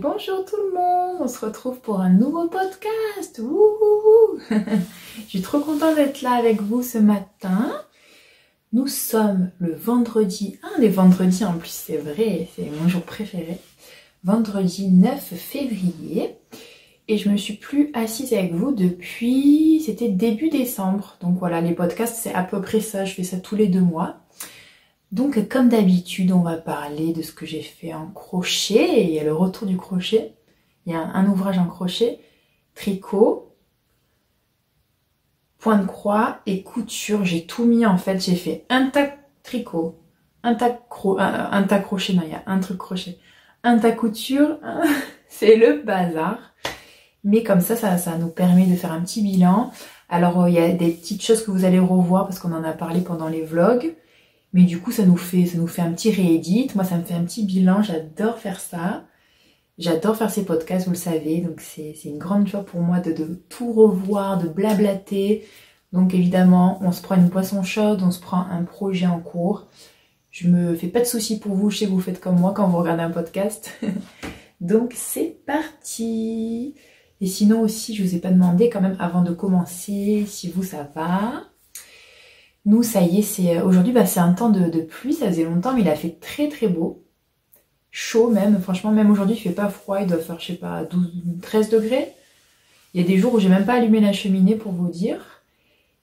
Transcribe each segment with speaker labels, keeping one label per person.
Speaker 1: Bonjour tout le monde, on se retrouve pour un nouveau podcast. Wouhou. Je suis trop contente d'être là avec vous ce matin. Nous sommes le vendredi, un des vendredis en plus, c'est vrai, c'est mon jour préféré. Vendredi 9 février. Et je me suis plus assise avec vous depuis, c'était début décembre. Donc voilà, les podcasts c'est à peu près ça, je fais ça tous les 2 mois. Donc comme d'habitude, on va parler de ce que j'ai fait en crochet. Et il y a le retour du crochet. Il y a un ouvrage en crochet, tricot, point de croix et couture. J'ai tout mis en fait. J'ai fait un tas tricot, un tas crochet, non il y a un truc crochet, un tas couture. C'est le bazar. Mais comme ça nous permet de faire un petit bilan. Alors il y a des petites choses que vous allez revoir parce qu'on en a parlé pendant les vlogs. Mais du coup, ça nous fait un petit réédit. Moi, ça me fait un petit bilan. J'adore faire ça. J'adore faire ces podcasts, vous le savez. Donc, c'est une grande joie pour moi de tout revoir, de blablater. Donc, évidemment, on se prend une boisson chaude, on se prend un projet en cours. Je me fais pas de soucis pour vous. Je sais que vous faites comme moi quand vous regardez un podcast. Donc, c'est parti. Et sinon aussi, je vous ai pas demandé quand même avant de commencer si vous, ça va. Nous, ça y est, c'est aujourd'hui, c'est un temps de pluie, ça faisait longtemps, mais il a fait très très beau. Chaud même, franchement, même aujourd'hui, il fait pas froid, il doit faire, je sais pas, 12, 13 degrés. Il y a des jours où j'ai même pas allumé la cheminée pour vous dire.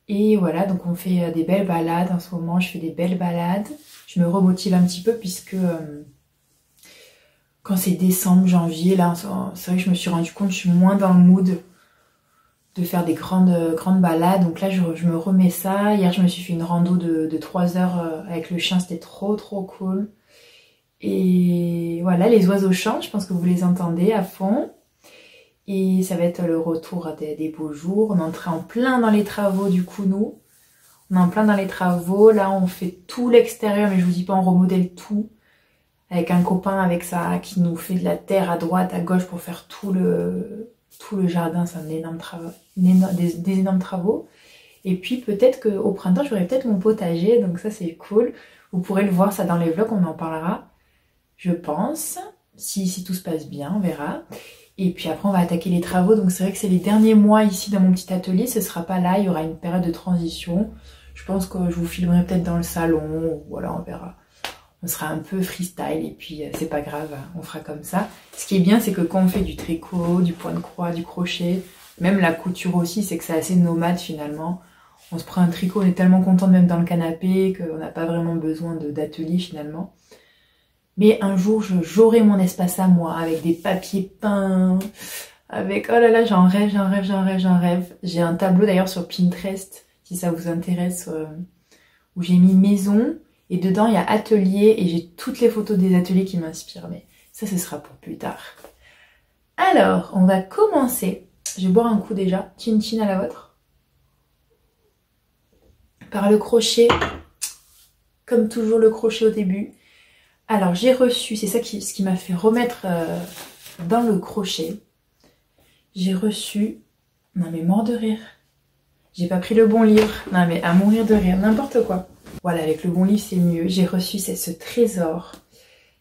Speaker 1: Et voilà, donc on fait des belles balades en ce moment, je fais des belles balades. Je me remotive un petit peu puisque quand c'est décembre, janvier, là, c'est vrai que je me suis rendu compte que je suis moins dans le mood de faire des grandes balades. Donc là, je me remets ça. Hier, je me suis fait une rando de 3 heures avec le chien. C'était trop cool. Et voilà, les oiseaux chantent. Je pense que vous les entendez à fond. Et ça va être le retour des beaux jours. On est entré en plein dans les travaux du coup, nous. On est en plein dans les travaux. Là, on fait tout l'extérieur. Mais je vous dis pas, on remodèle tout. Avec un copain avec ça qui nous fait de la terre à droite, à gauche pour faire tout le jardin. C'est un énorme travail. Des énormes travaux. Et puis peut-être qu'au printemps j'aurai peut-être mon potager, donc ça c'est cool. Vous pourrez le voir ça dans les vlogs, on en parlera, je pense, si tout se passe bien, on verra. Et puis après on va attaquer les travaux, donc c'est vrai que c'est les derniers mois ici dans mon petit atelier, ce sera pas là, il y aura une période de transition. Je pense que je vous filmerai peut-être dans le salon, ou voilà, on verra. On sera un peu freestyle et puis c'est pas grave, on fera comme ça. Ce qui est bien, c'est que quand on fait du tricot, du point de croix, du crochet, même la couture aussi, c'est que c'est assez nomade finalement. On se prend un tricot, on est tellement content de même dans le canapé qu'on n'a pas vraiment besoin d'atelier finalement. Mais un jour, j'aurai mon espace à moi avec des papiers peints, avec... Oh là là, j'en rêve. J'ai un tableau d'ailleurs sur Pinterest, si ça vous intéresse, où j'ai mis maison. Et dedans, il y a atelier et j'ai toutes les photos des ateliers qui m'inspirent. Mais ça, ce sera pour plus tard. Alors, on va commencer. Je vais boire un coup déjà. Chin chin à la vôtre. Par le crochet. Comme toujours, le crochet au début. Alors, j'ai reçu, c'est ça ce qui m'a fait remettre dans le crochet. J'ai reçu... Non mais mort de rire. J'ai pas pris le bon livre. Non mais à mourir de rire, n'importe quoi. Voilà, avec le bon livre, c'est mieux. J'ai reçu ce trésor.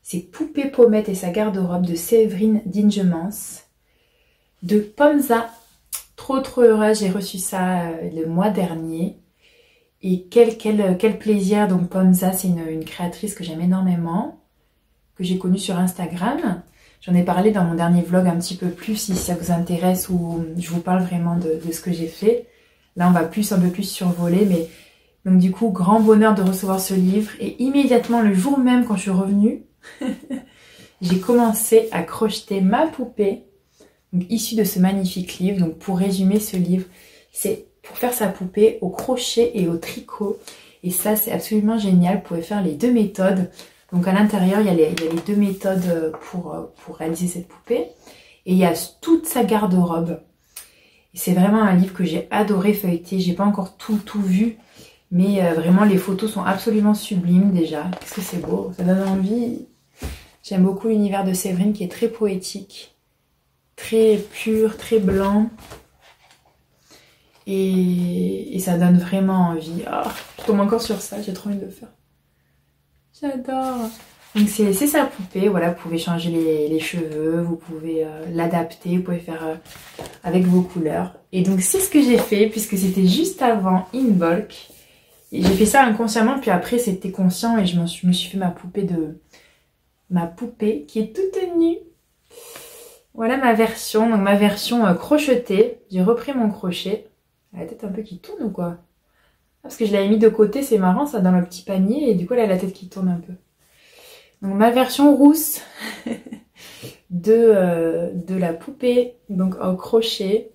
Speaker 1: C'est Poupée Pommette et sa garde-robe de Séverine Dingemans. De Pomza. Trop heureuse, j'ai reçu ça le mois dernier. Et quel plaisir. Donc Pomza, c'est une créatrice que j'aime énormément. Que j'ai connue sur Instagram. J'en ai parlé dans mon dernier vlog un petit peu plus si ça vous intéresse. Où je vous parle vraiment de ce que j'ai fait. Là, on va un peu plus survoler, mais... Donc du coup, grand bonheur de recevoir ce livre. Et immédiatement, le jour même, quand je suis revenue, j'ai commencé à crocheter ma poupée, donc, issue de ce magnifique livre. Donc pour résumer ce livre, c'est pour faire sa poupée au crochet et au tricot. Et ça, c'est absolument génial. Vous pouvez faire les 2 méthodes. Donc à l'intérieur, il y a les 2 méthodes pour réaliser cette poupée. Et il y a toute sa garde-robe. C'est vraiment un livre que j'ai adoré feuilleter. J'ai pas encore tout vu. Mais vraiment, les photos sont absolument sublimes déjà. Qu'est-ce que c'est beau, ça donne envie. J'aime beaucoup l'univers de Séverine qui est très poétique, très pur, très blanc. Et ça donne vraiment envie. Oh, je tombe encore sur ça, j'ai trop envie de le faire. J'adore. Donc c'est sa poupée, voilà, vous pouvez changer les cheveux, vous pouvez l'adapter, vous pouvez faire avec vos couleurs. Et donc c'est ce que j'ai fait, puisque c'était juste avant In Bulk. Et j'ai fait ça inconsciemment, puis après c'était conscient et je me suis fait ma poupée qui est toute nue. Voilà ma version, donc ma version crochetée. J'ai repris mon crochet. Elle a la tête un peu qui tourne ou quoi? Parce que je l'avais mis de côté, c'est marrant ça, dans le petit panier, et du coup elle a la tête qui tourne un peu. Donc ma version rousse de la poupée, donc en crochet,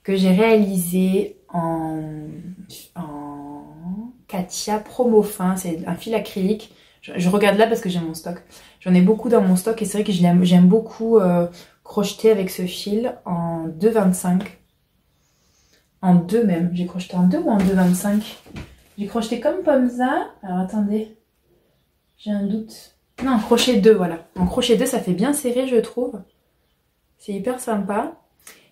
Speaker 1: que j'ai réalisée en Katia Promo Fin, c'est un fil acrylique. Je regarde là parce que j'ai mon stock. J'en ai beaucoup dans mon stock et c'est vrai que j'aime beaucoup crocheter avec ce fil en 2,25. En 2 même. J'ai crocheté en 2 ou en 2,25? J'ai crocheté comme Pomza. Alors attendez, j'ai un doute. Non, en crochet 2, voilà. En crochet 2, ça fait bien serré, je trouve. C'est hyper sympa.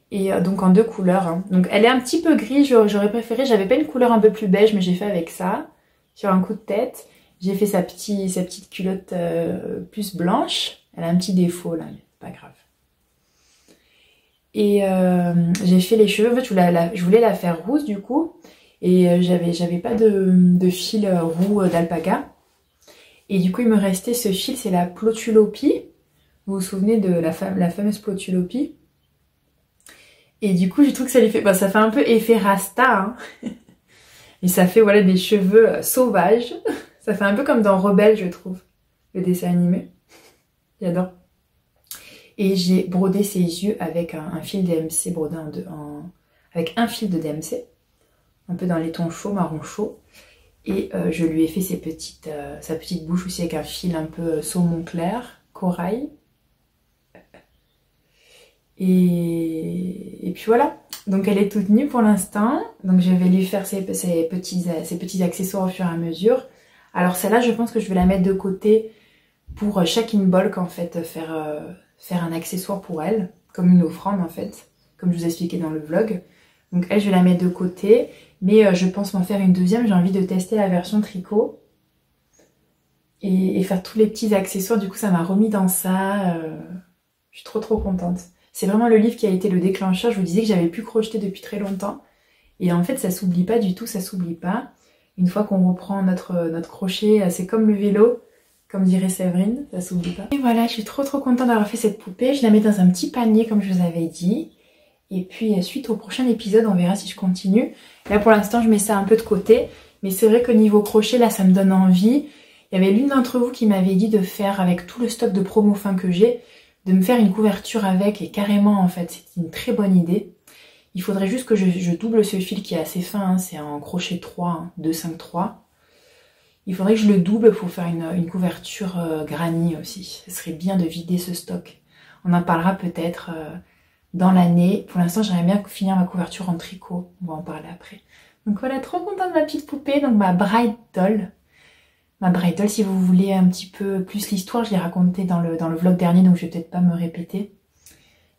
Speaker 1: Et donc en 2 couleurs. Hein. Donc elle est un petit peu gris, j'aurais préféré. J'avais pas une couleur un peu plus beige, mais j'ai fait avec ça. Sur un coup de tête. J'ai fait sa petite culotte plus blanche. Elle a un petit défaut là, mais c'est pas grave. Et j'ai fait les cheveux. En fait, je voulais la faire rousse du coup. Et j'avais pas de fil roux d'alpaga. Et du coup, il me restait ce fil, c'est la Plotulopie. Vous vous souvenez de la fameuse Plotulopie? Et du coup, je trouve que ça lui fait... Bah, ça fait un peu effet rasta. Hein. Et ça fait voilà, des cheveux sauvages. Ça fait un peu comme dans Rebelle, je trouve. Le dessin animé. J'adore. Et j'ai brodé ses yeux avec un fil DMC brodé avec un fil de DMC. Un peu dans les tons chauds, marron chaud. Et je lui ai fait sa petite bouche aussi avec un fil un peu saumon clair, corail. Et puis voilà. Donc elle est toute nue pour l'instant. Donc je vais lui faire ses petits accessoires au fur et à mesure. Alors celle-là, je pense que je vais la mettre de côté pour chaque In Bulk en fait. Faire un accessoire pour elle. Comme une offrande en fait. Comme je vous expliquais dans le vlog. Donc elle, je vais la mettre de côté. Mais je pense m'en faire une deuxième. J'ai envie de tester la version tricot. Et faire tous les petits accessoires. Du coup, ça m'a remis dans ça. Je suis trop contente. C'est vraiment le livre qui a été le déclencheur. Je vous disais que j'avais pu crocheter depuis très longtemps. Et en fait, ça s'oublie pas du tout. Ça s'oublie pas. Une fois qu'on reprend notre crochet, c'est comme le vélo. Comme dirait Séverine, ça s'oublie pas. Et voilà, je suis trop contente d'avoir fait cette poupée. Je la mets dans un petit panier comme je vous avais dit. Et puis suite au prochain épisode, on verra si je continue. Là pour l'instant, je mets ça un peu de côté. Mais c'est vrai qu'au niveau crochet, là, ça me donne envie. Il y avait l'une d'entre vous qui m'avait dit de faire, avec tout le stock de promo fin que j'ai, de me faire une couverture avec. Et carrément, en fait, c'est une très bonne idée. Il faudrait juste que je double ce fil qui est assez fin. Hein, c'est en crochet 3, hein, 2,5,3. Il faudrait que je le double pour faire une couverture granny aussi. Ce serait bien de vider ce stock. On en parlera peut-être dans l'année. Pour l'instant, j'aimerais bien finir ma couverture en tricot. On va en parler après. Donc voilà, trop contente de ma petite poupée. Donc ma Bride Doll. Ma Bride Doll, si vous voulez un petit peu plus l'histoire, je l'ai racontée dans le vlog dernier, donc je vais peut-être pas me répéter.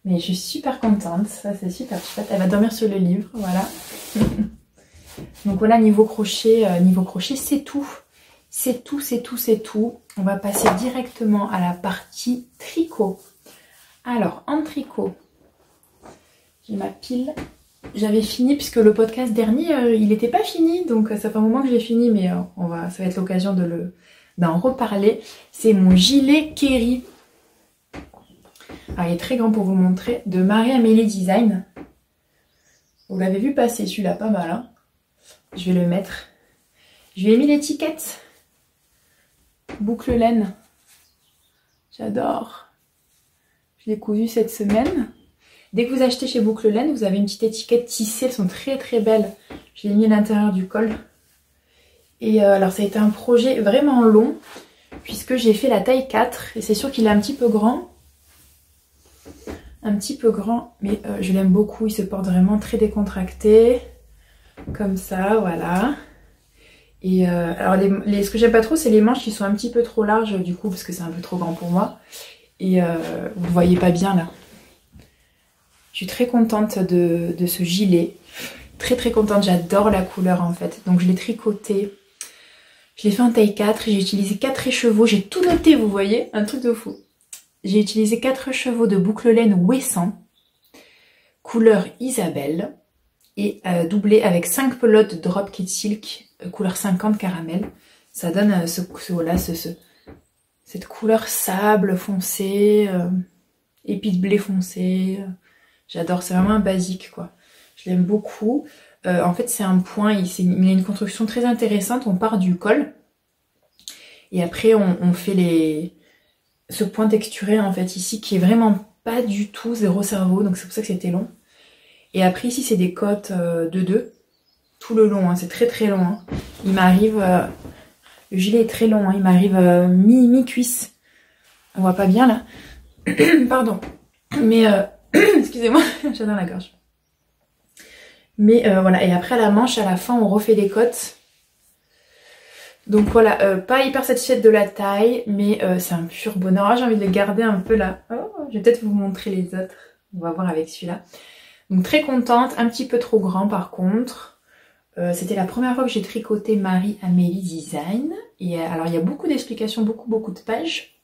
Speaker 1: Mais je suis super contente. Ça, c'est super chouette. Elle va dormir sur le livre, voilà. Donc voilà, niveau crochet, c'est tout. C'est tout. On va passer directement à la partie tricot. Alors, en tricot, j'ai ma pile. J'avais fini, puisque le podcast dernier, il n'était pas fini. Donc, ça fait un moment que j'ai fini, mais ça va être l'occasion d'en reparler. C'est mon gilet Kerry. Alors, il est très grand pour vous montrer. De Marie-Amélie Design. Vous l'avez vu passer, celui-là, pas mal. Hein, je vais le mettre. Je lui ai mis l'étiquette. Boucle laine. J'adore. Je l'ai cousu cette semaine. Dès que vous achetez chez Boucle Laine, vous avez une petite étiquette tissée. Elles sont très belles. Je l'ai mis à l'intérieur du col. Et alors ça a été un projet vraiment long. Puisque j'ai fait la taille 4. Et c'est sûr qu'il est un petit peu grand. Mais je l'aime beaucoup. Il se porte vraiment très décontracté. Comme ça, voilà. Et alors ce que j'aime pas trop, c'est les manches qui sont un petit peu trop larges du coup, parce que c'est un peu trop grand pour moi. Et vous le voyez pas bien là. Je suis très contente de ce gilet. Très contente, j'adore la couleur en fait. Donc je l'ai tricoté. Je l'ai fait en taille 4, j'ai utilisé 4 écheveaux, j'ai tout noté, vous voyez, un truc de fou. J'ai utilisé 4 écheveaux de boucle laine Ouessant, couleur Isabelle, et doublé avec 5 pelotes de Drop Kid Silk, couleur 50 caramel. Ça donne cette couleur sable foncé, épi de blé foncé. J'adore, c'est vraiment un basique quoi. Je l'aime beaucoup. En fait c'est un point, il a une construction très intéressante. On part du col et après on fait ce point texturé en fait ici qui est vraiment pas du tout zéro cerveau, donc c'est pour ça que c'était long. Et après ici c'est des côtes de 2 tout le long, hein. C'est très très long. Hein. Il m'arrive, le gilet est très long, hein. Il m'arrive mi-cuisse. On voit pas bien là. Pardon. Mais excusez-moi, j'ai dans la gorge. Mais voilà, et après à la manche, à la fin, on refait les côtes. Donc voilà, pas hyper satisfaite de la taille, mais c'est un pur bonheur. Ah, j'ai envie de les garder un peu là. Oh, je vais peut-être vous montrer les autres. On va voir avec celui-là. Donc très contente, un petit peu trop grand par contre. C'était la première fois que j'ai tricoté Marie-Amélie Design. Et alors il y a beaucoup d'explications, beaucoup de pages.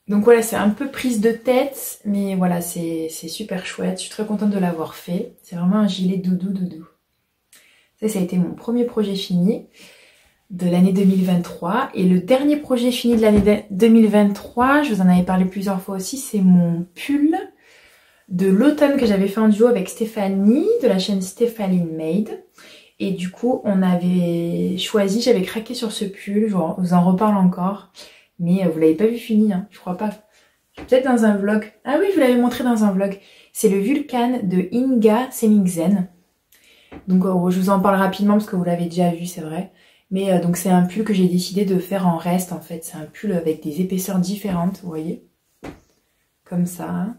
Speaker 1: Donc voilà, c'est un peu prise de tête, mais voilà, c'est super chouette. Je suis très contente de l'avoir fait. C'est vraiment un gilet doudou. Ça a été mon premier projet fini de l'année 2023. Et le dernier projet fini de l'année 2023, je vous en avais parlé plusieurs fois aussi, c'est mon pull de l'automne que j'avais fait en duo avec Stéphanie, de la chaîne Stéphanie Made. Et du coup, on avait choisi, j'avais craqué sur ce pull, je vous en reparle encore. Mais vous l'avez pas vu fini, hein, je crois pas. Peut-être dans un vlog. Ah oui, je vous l'avais montré dans un vlog. C'est le Vulcan de Inga Semingsen. Donc je vous en parle rapidement parce que vous l'avez déjà vu, c'est vrai. Mais donc c'est un pull que j'ai décidé de faire en reste en fait. C'est un pull avec des épaisseurs différentes, vous voyez. Comme ça. Hein.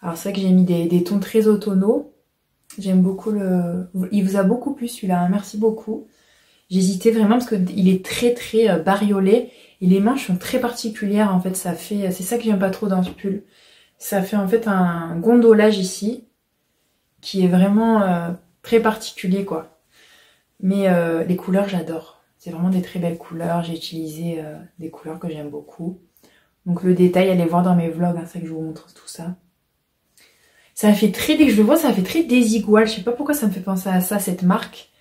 Speaker 1: Alors c'est vrai que j'ai mis des tons très automnaux. J'aime beaucoup Il vous a beaucoup plu celui-là, hein, merci beaucoup. J'hésitais vraiment parce qu'il est très bariolé. Et les manches sont très particulières en fait, c'est ça que j'aime pas trop dans ce pull. Ça fait en fait un gondolage ici, qui est vraiment très particulier quoi. Mais les couleurs j'adore, c'est vraiment des très belles couleurs, j'ai utilisé des couleurs que j'aime beaucoup. Donc le détail, allez voir dans mes vlogs, hein, c'est que je vous montre tout ça. Ça fait très, dès que je le vois, ça fait très Desigual, je sais pas pourquoi ça me fait penser à ça, cette marque,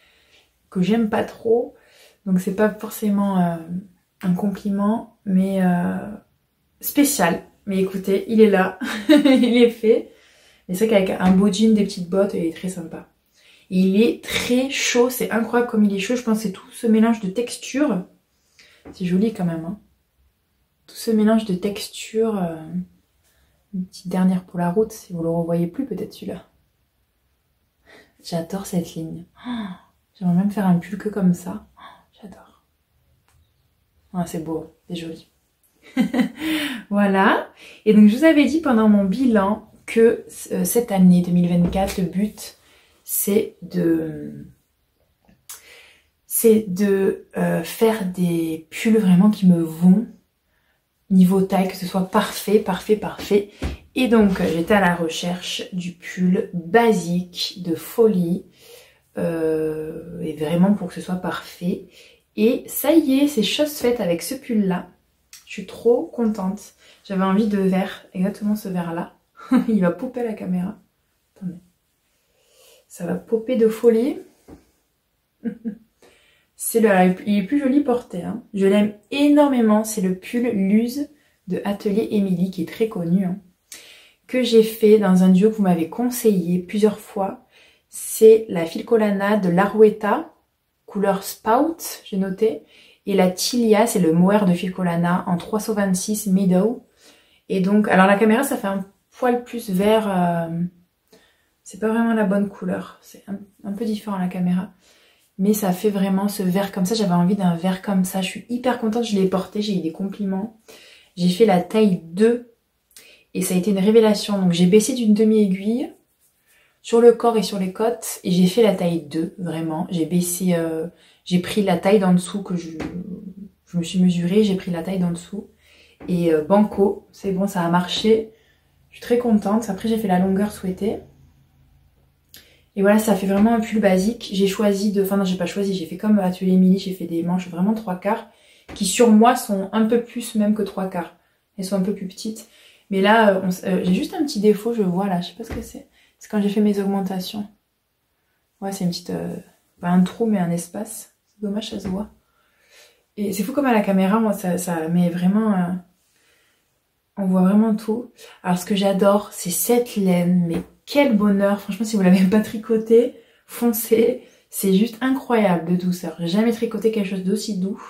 Speaker 1: que j'aime pas trop. Donc c'est pas forcément... un compliment, mais spécial. Mais écoutez, il est là, il est fait. Mais c'est vrai qu'avec un beau jean, des petites bottes, il est très sympa. Et il est très chaud, c'est incroyable comme il est chaud. Je pense que c'est tout ce mélange de texture. C'est joli quand même. Hein. Tout ce mélange de texture. Une petite dernière pour la route, si vous le revoyez plus peut-être celui-là. J'adore cette ligne. Oh, j'aimerais même faire un pull que comme ça. Oh, j'adore. Ah, c'est beau, c'est joli. Voilà. Et donc je vous avais dit pendant mon bilan que cette année 2024, le but c'est de faire des pulls vraiment qui me vont niveau taille, que ce soit parfait. Et donc j'étais à la recherche du pull basique de folie et vraiment pour que ce soit parfait. Et ça y est, c'est chose faite avec ce pull là. Je suis trop contente. J'avais envie de vert, exactement ce vert là. Il va popper la caméra. Attendez. Ça va popper de folie. Il est plus joli porté. Hein. Je l'aime énormément. C'est le pull Luz de Atelier Émilie qui est très connu. Hein, que j'ai fait dans un duo que vous m'avez conseillé plusieurs fois. C'est la Filcolana de l'Arouetta. Couleur Spout, j'ai noté. Et la Tilia, c'est le mohair de Filcolana en 326 Meadow. Et donc, alors la caméra, ça fait un poil plus vert. C'est pas vraiment la bonne couleur. C'est un peu différent la caméra. Mais ça fait vraiment ce vert comme ça. J'avais envie d'un vert comme ça. Je suis hyper contente, je l'ai porté. J'ai eu des compliments. J'ai fait la taille 2. Et ça a été une révélation. Donc j'ai baissé d'une demi-aiguille sur le corps et sur les côtes, et j'ai fait la taille 2, vraiment. J'ai baissé, j'ai pris la taille d'en dessous que je me suis mesurée, j'ai pris la taille d'en dessous. Et banco, c'est bon, ça a marché. Je suis très contente. Après, j'ai fait la longueur souhaitée. Et voilà, ça fait vraiment un pull basique. J'ai choisi de... Enfin non, j'ai pas choisi, j'ai fait comme Atelier Émilie, j'ai fait des manches vraiment 3/4 qui sur moi sont un peu plus même que 3/4. Elles sont un peu plus petites. Mais là, j'ai juste un petit défaut, je vois là, je sais pas ce que c'est. C'est quand j'ai fait mes augmentations. Ouais, c'est une petite... pas un trou, mais un espace. C'est dommage, ça se voit. Et c'est fou comme à la caméra, moi, ça met vraiment... on voit vraiment tout. Alors, ce que j'adore, c'est cette laine, mais quel bonheur. Franchement, si vous l'avez pas tricoté, foncez. C'est juste incroyable de douceur. J'ai jamais tricoté quelque chose d'aussi doux.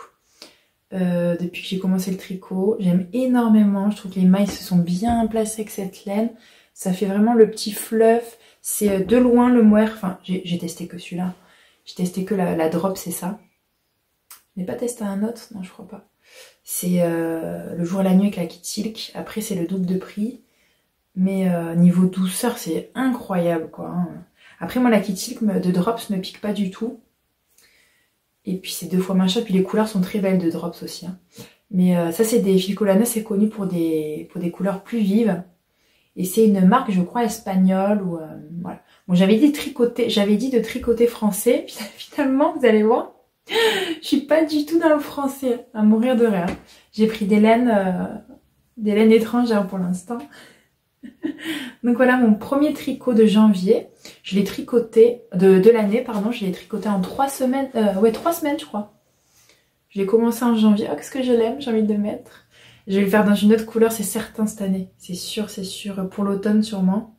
Speaker 1: Depuis que j'ai commencé le tricot. J'aime énormément. Je trouve que les mailles se sont bien placées avec cette laine. Ça fait vraiment le petit fluff. C'est de loin le mohair. Enfin, j'ai testé que celui-là. J'ai testé que la drop, c'est ça. Je n'ai pas testé un autre. Non, je crois pas. C'est le jour et la nuit avec la Kit Silk. Après, c'est le double de prix. Mais niveau douceur, c'est incroyable, quoi. Hein. Après, moi, la Kit Silk de Drops me pique pas du tout. Et puis, c'est 2 fois moins cher. Puis, les couleurs sont très belles de Drops aussi. Hein. Mais ça, c'est des Filcolana. C'est connu pour des couleurs plus vives. Et c'est une marque, je crois, espagnole. Ou voilà. Bon, j'avais dit de tricoter français. Finalement, vous allez voir. Je suis pas du tout dans le français, à mourir de rire. J'ai pris des laines étrangères pour l'instant. Donc voilà mon premier tricot de janvier. Je l'ai tricoté, de l'année, pardon, je l'ai tricoté en 3 semaines, 3 semaines je crois. Je l'ai commencé en janvier. Oh, qu'est-ce que je l'aime, j'ai envie de le mettre. Je vais le faire dans une autre couleur, c'est certain cette année. C'est sûr, pour l'automne sûrement.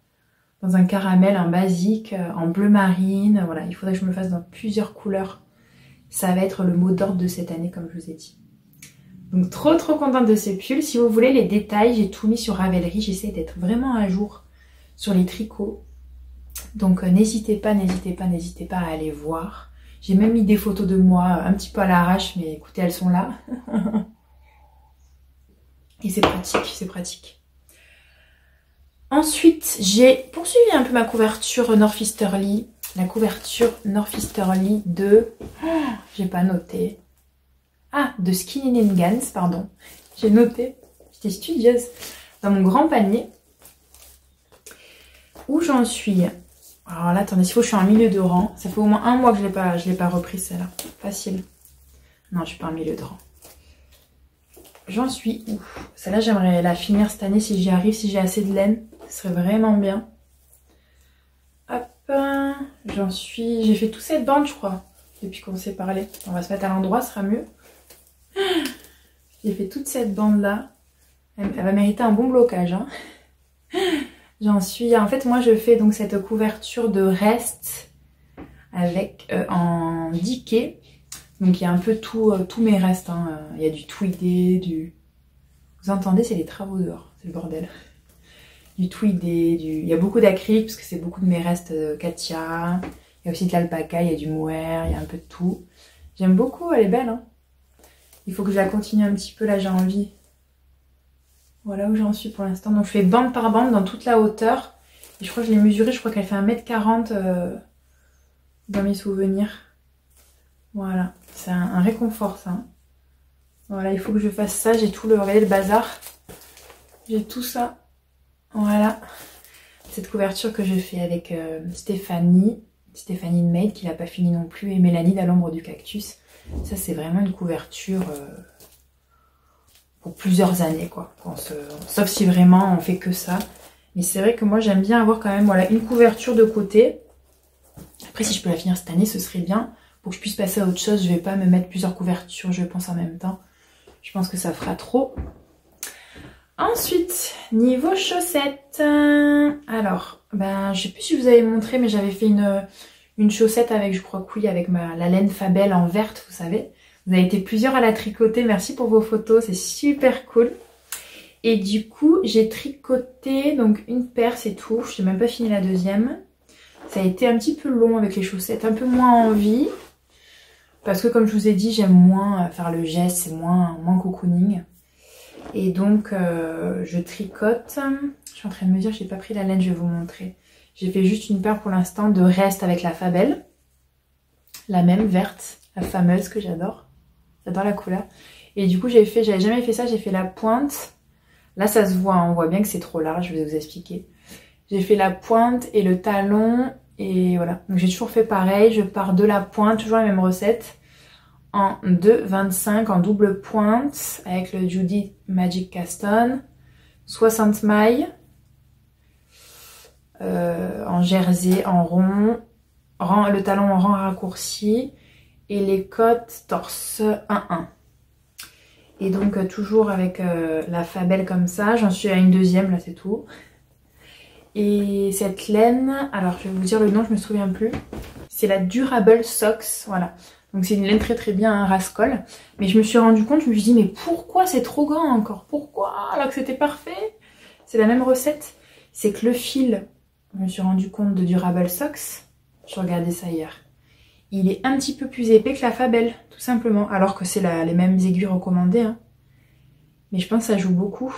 Speaker 1: Dans un caramel, un basique, en bleu marine. Voilà, il faudrait que je me le fasse dans plusieurs couleurs. Ça va être le mot d'ordre de cette année, comme je vous ai dit. Donc trop contente de ce pull. Si vous voulez les détails, j'ai tout mis sur Ravelry. J'essaie d'être vraiment à jour sur les tricots. Donc n'hésitez pas à aller voir. J'ai même mis des photos de moi un petit peu à l'arrache, mais écoutez, elles sont là. Et c'est pratique. Ensuite, j'ai poursuivi un peu ma couverture Northeasterly. La couverture Northeasterly de... Oh, j'ai pas noté. Ah, de Skinny Gans, pardon. J'ai noté. J'étais studieuse. Dans mon grand panier. Où j'en suis? Alors là, attendez, s'il faut, je suis en milieu de rang. Ça fait au moins 1 mois que je l'ai pas repris, celle-là. Facile. Non, je suis pas en milieu de rang. J'en suis où? Celle-là, j'aimerais la finir cette année si j'y arrive, si j'ai assez de laine. Ce serait vraiment bien. Hop. J'en suis... J'ai fait toute cette bande, je crois, depuis qu'on s'est parlé. On va se mettre à l'endroit, ce sera mieux. J'ai fait toute cette bande-là. Elle va mériter un bon blocage. Hein. J'en suis... En fait, moi, je fais donc cette couverture de reste avec en diquet. Donc, il y a un peu tous mes restes. Hein. Il y a du tweedé, du... Vous entendez, c'est les travaux dehors. C'est le bordel. Du tweedé, il y a beaucoup d'acrylique parce que c'est beaucoup de mes restes Katia. Il y a aussi de l'alpaca, il y a du mohair, il y a un peu de tout. J'aime beaucoup, elle est belle. Hein. Il faut que je la continue un petit peu, là j'ai envie. Voilà où j'en suis pour l'instant. Donc je fais bande par bande dans toute la hauteur. Et je crois que je l'ai mesurée, je crois qu'elle fait 1m40 dans mes souvenirs. Voilà, c'est un réconfort ça. Hein. Voilà, il faut que je fasse ça, j'ai tout regardez le bazar. J'ai tout ça. Voilà, cette couverture que je fais avec Stéphanie de Maid, qui l'a pas fini non plus, et Mélanie à l'ombre du cactus. Ça, c'est vraiment une couverture pour plusieurs années, quoi. Sauf si vraiment on fait que ça. Mais c'est vrai que moi, j'aime bien avoir quand même voilà, une couverture de côté. Après, si je peux la finir cette année, ce serait bien. Pour que je puisse passer à autre chose, je vais pas me mettre plusieurs couvertures, je pense, en même temps. Je pense que ça fera trop. Ensuite, niveau chaussettes, alors, je sais plus si je vous avais montré, mais j'avais fait une chaussette avec, je crois, avec la laine Fabelle en verte, vous savez. Vous avez été plusieurs à la tricoter, merci pour vos photos, c'est super cool. Et du coup, j'ai tricoté donc une paire, c'est tout, je n'ai même pas fini la deuxième. Ça a été un petit peu long avec les chaussettes, un peu moins envie. Parce que comme je vous ai dit, j'aime moins faire le geste, c'est moins cocooning. Et donc, je tricote. Je suis en train de me dire, j'ai pas pris la laine, je vais vous montrer. J'ai fait juste une paire pour l'instant de reste avec la Fabelle. La même, verte, la fameuse que j'adore. J'adore la couleur. Et du coup, j'avais jamais fait ça, j'ai fait la pointe. Là, ça se voit, on voit bien que c'est trop large, je vais vous expliquer. J'ai fait la pointe et le talon Et voilà, donc j'ai toujours fait pareil, je pars de la pointe, toujours la même recette, en 2,25 en double pointe, avec le Judy Magic Cast On, 60 mailles, en jersey, en rond, le talon en rang raccourci, et les côtes torse 1-1. Et donc toujours avec la Fabelle comme ça, j'en suis à une deuxième, là c'est tout. Et cette laine, alors je vais vous dire le nom, je me souviens plus. C'est la Durable Socks, voilà. Donc c'est une laine très très bien, un ras-col. Mais je me suis rendu compte, je me suis dit mais pourquoi c'est trop grand encore? Pourquoi? Alors que c'était parfait. C'est la même recette. C'est que le fil, je me suis rendu compte de Durable Socks. Je regardais ça hier. Il est un petit peu plus épais que la Fabelle, tout simplement. Alors que c'est les mêmes aiguilles recommandées. Hein. Mais je pense que ça joue beaucoup.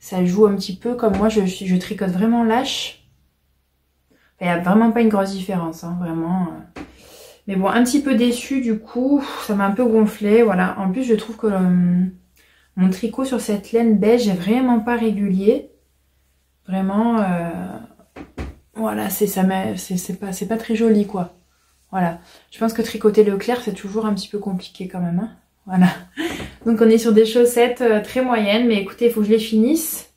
Speaker 1: Ça joue un petit peu comme moi, je tricote vraiment lâche. Il n'y a vraiment pas une grosse différence, hein, vraiment. Mais bon, un petit peu déçue du coup, ça m'a un peu gonflé, voilà. En plus, je trouve que mon tricot sur cette laine beige est vraiment pas régulier. Vraiment, voilà, c'est pas très joli, quoi. Voilà. Je pense que tricoter le clair, c'est toujours un petit peu compliqué quand même, hein. Voilà. Donc on est sur des chaussettes très moyennes, mais écoutez, il faut que je les finisse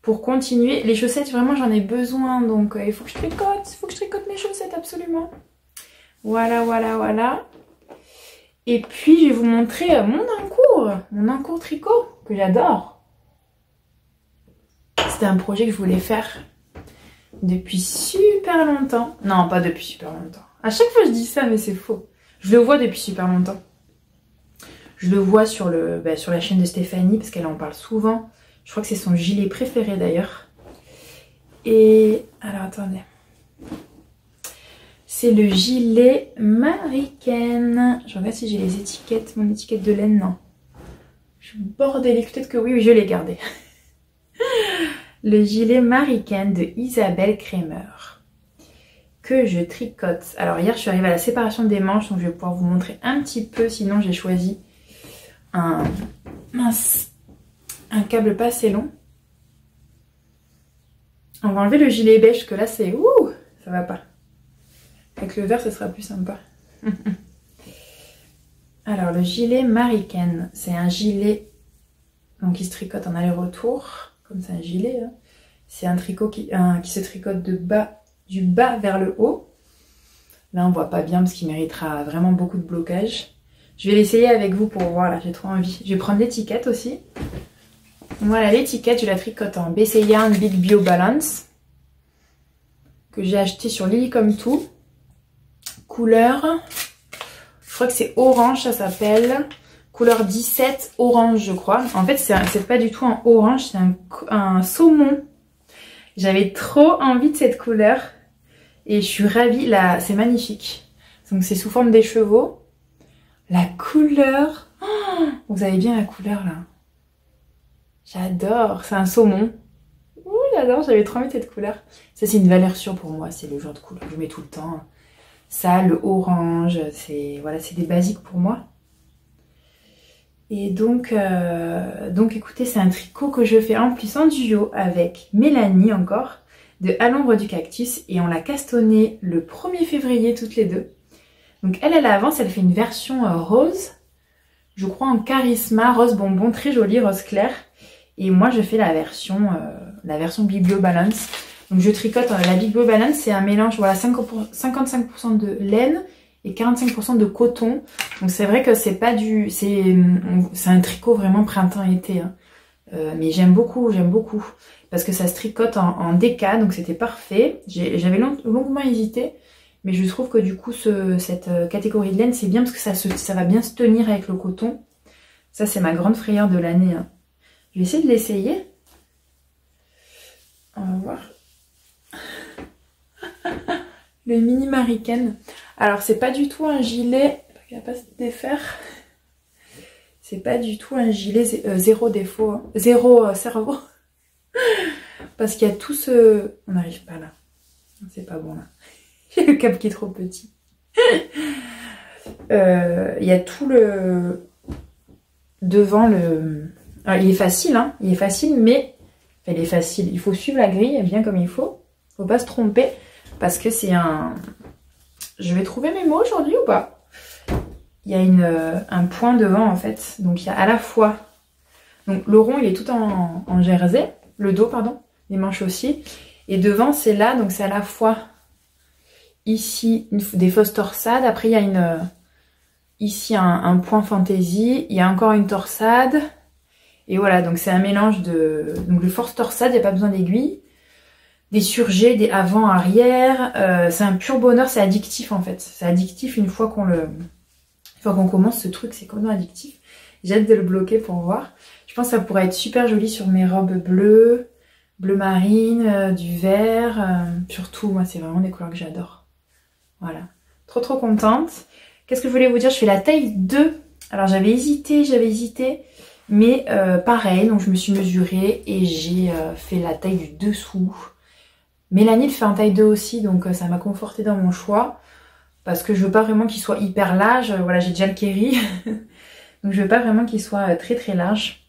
Speaker 1: pour continuer. Les chaussettes, vraiment, j'en ai besoin, donc il faut que je tricote. Il faut que je tricote mes chaussettes, absolument. Voilà, voilà, voilà. Et puis, je vais vous montrer mon encours tricot, que j'adore. C'était un projet que je voulais faire depuis super longtemps. Non, pas depuis super longtemps. À chaque fois, je dis ça, mais c'est faux. Je le vois depuis super longtemps. Je le vois sur la chaîne de Stéphanie, parce qu'elle en parle souvent. Je crois que c'est son gilet préféré d'ailleurs. Et alors attendez. C'est le gilet Mariken. Je regarde si j'ai les étiquettes. Mon étiquette de laine, non. Je suis bordélique. Peut-être que oui, je l'ai gardé. Le gilet Mariken de Isabelle Kremer. Que je tricote. Alors hier, je suis arrivée à la séparation des manches. Donc je vais pouvoir vous montrer un petit peu. Sinon, j'ai choisi un câble pas assez long. On va enlever le gilet beige, que là c'est... Ouh, ça va pas. Avec le vert, ce sera plus sympa. Alors, le gilet Mariken, c'est un gilet donc, qui se tricote en aller-retour. Comme c'est un gilet. Hein. C'est un tricot qui se tricote du bas vers le haut. Là, on voit pas bien parce qu'il méritera vraiment beaucoup de blocage. Je vais l'essayer avec vous pour voir, là, j'ai trop envie. Je vais prendre l'étiquette aussi. Voilà, l'étiquette, je la tricote en BC Yarn Big Bio Balance. Que j'ai acheté sur Lily Comme Tout. Couleur, je crois que c'est orange, ça s'appelle. Couleur 17, orange, je crois. En fait, c'est pas du tout un orange, c'est un saumon. J'avais trop envie de cette couleur. Et je suis ravie, là, c'est magnifique. Donc c'est sous forme d'écheveau. La couleur, oh, vous avez bien la couleur là. J'adore, c'est un saumon. Ouh, j'adore, j'avais trop envie de cette couleur. Ça c'est une valeur sûre pour moi, c'est le genre de couleur que je mets tout le temps. Ça, le orange, c'est voilà, c'est des basiques pour moi. Et donc écoutez, c'est un tricot que je fais en plus en duo avec Mélanie encore, de À l'ombre du cactus. Et on l'a castonné le 1er février toutes les deux. Donc elle avance, elle fait une version rose, je crois en charisma, rose bonbon, très jolie, rose clair. Et moi je fais la version Big Bio Balance. Donc je tricote, la Big Bio Balance c'est un mélange, voilà, 55% de laine et 45% de coton. Donc c'est vrai que c'est pas c'est un tricot vraiment printemps-été. Hein. Mais j'aime beaucoup. Parce que ça se tricote en déca, donc c'était parfait. J'avais longuement hésité. Mais je trouve que du coup, cette catégorie de laine, c'est bien parce que ça va bien se tenir avec le coton. Ça, c'est ma grande frayeur de l'année. Hein. Je vais essayer de l'essayer. On va voir. Le mini Mariken. Alors, c'est pas du tout un gilet... Il va pas se défaire. C'est pas du tout un gilet zéro défaut. Hein. Zéro cerveau. Parce qu'il y a tout ce... On n'arrive pas là. C'est pas bon là. J'ai le câble qui est trop petit. Il y a tout le... Devant le... Alors, il est facile, hein. Il est facile, mais... Enfin, il est facile. Il faut suivre la grille bien comme il faut. Faut pas se tromper. parce que c'est un... Je vais trouver mes mots aujourd'hui ou pas? Il y a un point devant en fait. Donc il y a à la fois... Donc le rond il est tout en jersey. Le dos pardon. Les manches aussi. Et devant c'est là. Donc c'est à la fois ici des fausses torsades. Après il y a ici un point fantaisie. Il y a encore une torsade. Et voilà. Donc c'est un mélange de... Donc de force torsade. Il n'y a pas besoin d'aiguille. Des surjets, des avant, arrière. C'est un pur bonheur. C'est addictif en fait. C'est addictif une fois qu'on commence ce truc. C'est complètement addictif. J'ai hâte de le bloquer pour voir. Je pense que ça pourrait être super joli sur mes robes bleues, bleu marine, du vert. Surtout, moi, c'est vraiment des couleurs que j'adore. Voilà. Trop contente. Qu'est-ce que je voulais vous dire? Je fais la taille 2. Alors, j'avais hésité. Mais pareil, donc je me suis mesurée et j'ai fait la taille du dessous. Mélanie le fait en taille 2 aussi, donc ça m'a confortée dans mon choix. Parce que je veux pas vraiment qu'il soit hyper large. Voilà, j'ai déjà le Kerry. Donc je veux pas vraiment qu'il soit très large.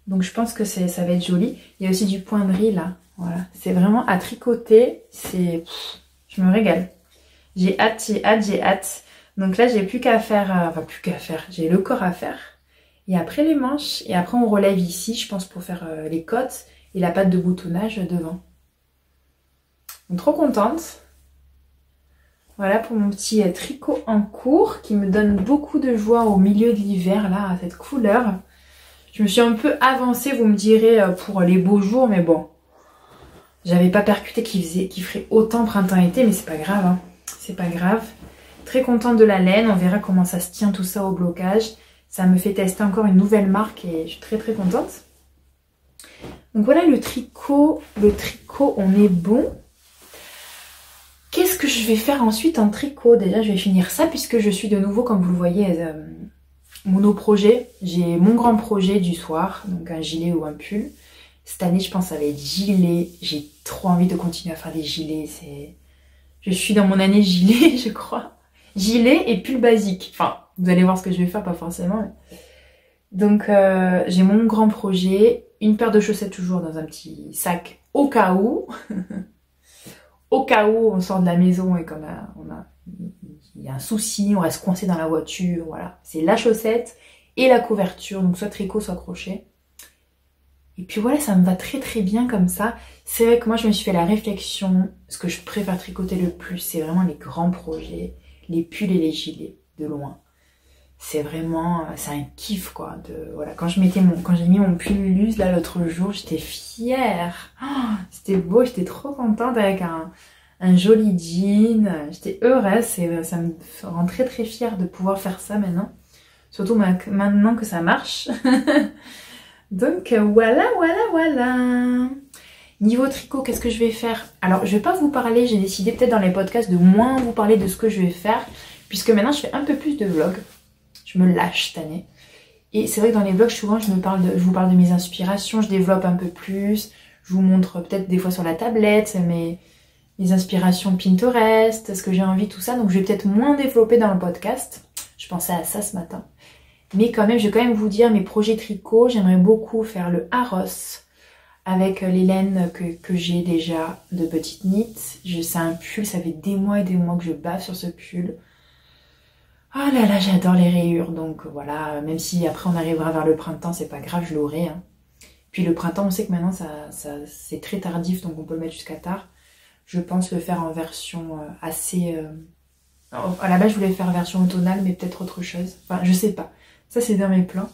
Speaker 1: Donc je pense que ça va être joli. Il y a aussi du point de riz là. Voilà. C'est vraiment à tricoter. Je me régale. J'ai hâte. Donc là j'ai plus qu'à faire. J'ai le corps à faire. Et après les manches. Et après on relève ici, je pense, pour faire les côtes et la patte de boutonnage devant. Donc trop contente. Voilà pour mon petit tricot en cours qui me donne beaucoup de joie au milieu de l'hiver là, à cette couleur. Je me suis un peu avancée, vous me direz, pour les beaux jours, mais bon. J'avais pas percuté qu'il ferait autant printemps-été, mais c'est pas grave. Hein. C'est pas grave. Très contente de la laine, on verra comment ça se tient tout ça au blocage. Ça me fait tester encore une nouvelle marque et je suis très contente. Donc voilà le tricot, on est bon. Qu'est-ce que je vais faire ensuite en tricot? Déjà je vais finir ça puisque je suis de nouveau, comme vous le voyez, mono-projet. J'ai mon grand projet du soir, donc un gilet ou un pull. Cette année je pense que ça va être gilet. J'ai trop envie de continuer à faire des gilets. Je suis dans mon année gilet je crois. Gilet et pull basique. Enfin vous allez voir ce que je vais faire, pas forcément. Mais... Donc j'ai mon grand projet. Une paire de chaussettes toujours dans un petit sac au cas où. Au cas où on sort de la maison et comme il y a un souci, on reste coincé dans la voiture, voilà. C'est la chaussette et la couverture, donc soit tricot, soit crochet. Et puis voilà, ça me va très bien comme ça. C'est vrai que moi je me suis fait la réflexion, ce que je préfère tricoter le plus, c'est vraiment les grands projets, les pulls et les gilets, de loin. C'est vraiment, c'est un kiff quoi. Voilà. Quand j'ai mis mon pull Lulu's là l'autre jour, j'étais fière. Oh, c'était beau, j'étais trop contente avec un joli jean. J'étais heureuse et ça me rend très fière de pouvoir faire ça maintenant. Surtout maintenant que ça marche. Donc voilà. Niveau tricot, qu'est-ce que je vais faire? Alors je vais pas vous parler, j'ai décidé peut-être dans les podcasts de moins vous parler de ce que je vais faire. Puisque maintenant je fais un peu plus de vlogs. Je me lâche cette année. Et c'est vrai que dans les vlogs, souvent, je vous parle de mes inspirations, je développe un peu plus. Je vous montre peut-être des fois sur la tablette mes inspirations Pinterest, ce que j'ai envie, tout ça. Donc je vais peut-être moins développer dans le podcast. Je pensais à ça ce matin. Mais quand même, je vais quand même vous dire mes projets tricot. J'aimerais beaucoup faire le Harros avec les laines que j'ai déjà de petites knits. C'est un pull, ça fait des mois et des mois que je bave sur ce pull. Oh là là, j'adore les rayures, donc voilà, même si après on arrivera vers le printemps, c'est pas grave, je l'aurai. Hein. Puis le printemps, on sait que maintenant c'est très tardif, donc on peut le mettre jusqu'à tard. Je pense le faire en version assez... À la base, je voulais faire version automnale, mais peut-être autre chose. Enfin, je sais pas. Ça, c'est dans mes plans.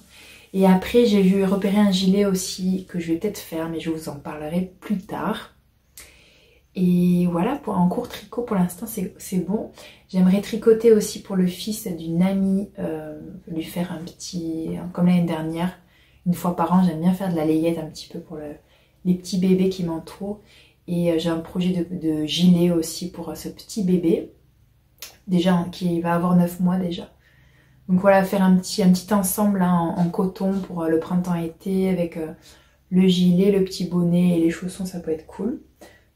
Speaker 1: Et après, j'ai vu repérer un gilet aussi que je vais peut-être faire, mais je vous en parlerai plus tard. Et voilà, en court tricot pour l'instant c'est bon. J'aimerais tricoter aussi pour le fils d'une amie, lui faire un petit, comme l'année dernière, une fois par an. J'aime bien faire de la layette un petit peu pour les petits bébés qui m'entourent. Et j'ai un projet de gilet aussi pour ce petit bébé, déjà qui va avoir 9 mois déjà. Donc voilà, faire un petit ensemble là, en coton pour le printemps-été avec le gilet, le petit bonnet et les chaussons, ça peut être cool.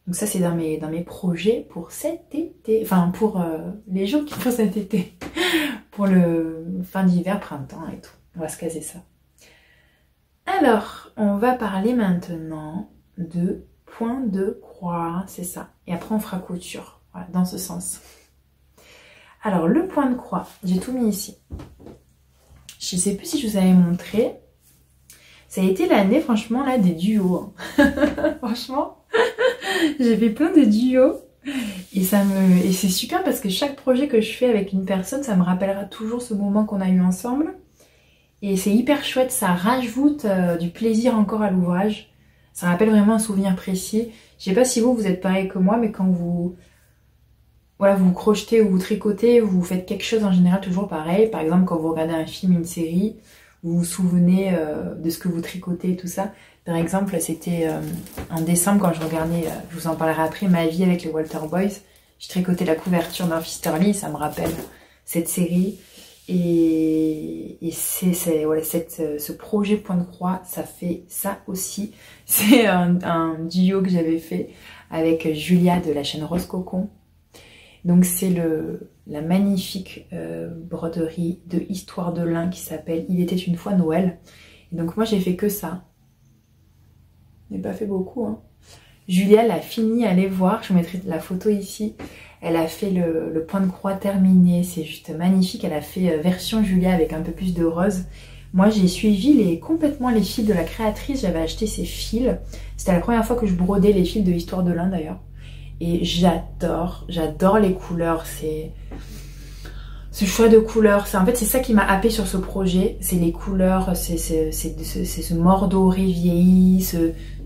Speaker 1: Donc ça c'est dans mes projets pour cet été, enfin pour les jours qui font cet été, pour le fin d'hiver, printemps et tout. On va se caser ça. Alors, on va parler maintenant de point de croix, c'est ça. Et après on fera couture, voilà, dans ce sens. Alors le point de croix, j'ai tout mis ici. Je ne sais plus si je vous avais montré. Ça a été l'année franchement là des duos. Hein. Franchement, j'ai fait plein de duos. Et c'est super parce que chaque projet que je fais avec une personne, ça me rappellera toujours ce moment qu'on a eu ensemble. Et c'est hyper chouette, ça rajoute du plaisir encore à l'ouvrage. Ça rappelle vraiment un souvenir précis. Je sais pas si vous êtes pareil que moi, mais quand vous crochetez ou vous tricotez, vous faites quelque chose en général toujours pareil. Par exemple, quand vous regardez un film, une série, vous vous souvenez de ce que vous tricotez et tout ça. Par exemple, c'était en décembre quand je regardais, je vous en parlerai après, Ma vie avec les Walter Boys. Je tricotais la couverture d'un Fisterly, ça me rappelle cette série. Et ce projet point de croix, ça fait ça aussi. C'est un duo que j'avais fait avec Julia de la chaîne Rose Cocon. Donc c'est la magnifique broderie de Histoire de lin qui s'appelle Il était une fois Noël. Et donc moi j'ai fait que ça. Je n'ai pas fait beaucoup. Hein. Julia l'a fini, allez voir, je vous mettrai la photo ici. Elle a fait le point de croix terminé, c'est juste magnifique. Elle a fait version Julia avec un peu plus de rose. Moi j'ai suivi complètement les fils de la créatrice, j'avais acheté ces fils. C'était la première fois que je brodais les fils de Histoire de lin d'ailleurs. Et j'adore les couleurs, ce choix de couleurs. En fait c'est ça qui m'a happé sur ce projet, c'est les couleurs, c'est ce mort doré vieilli,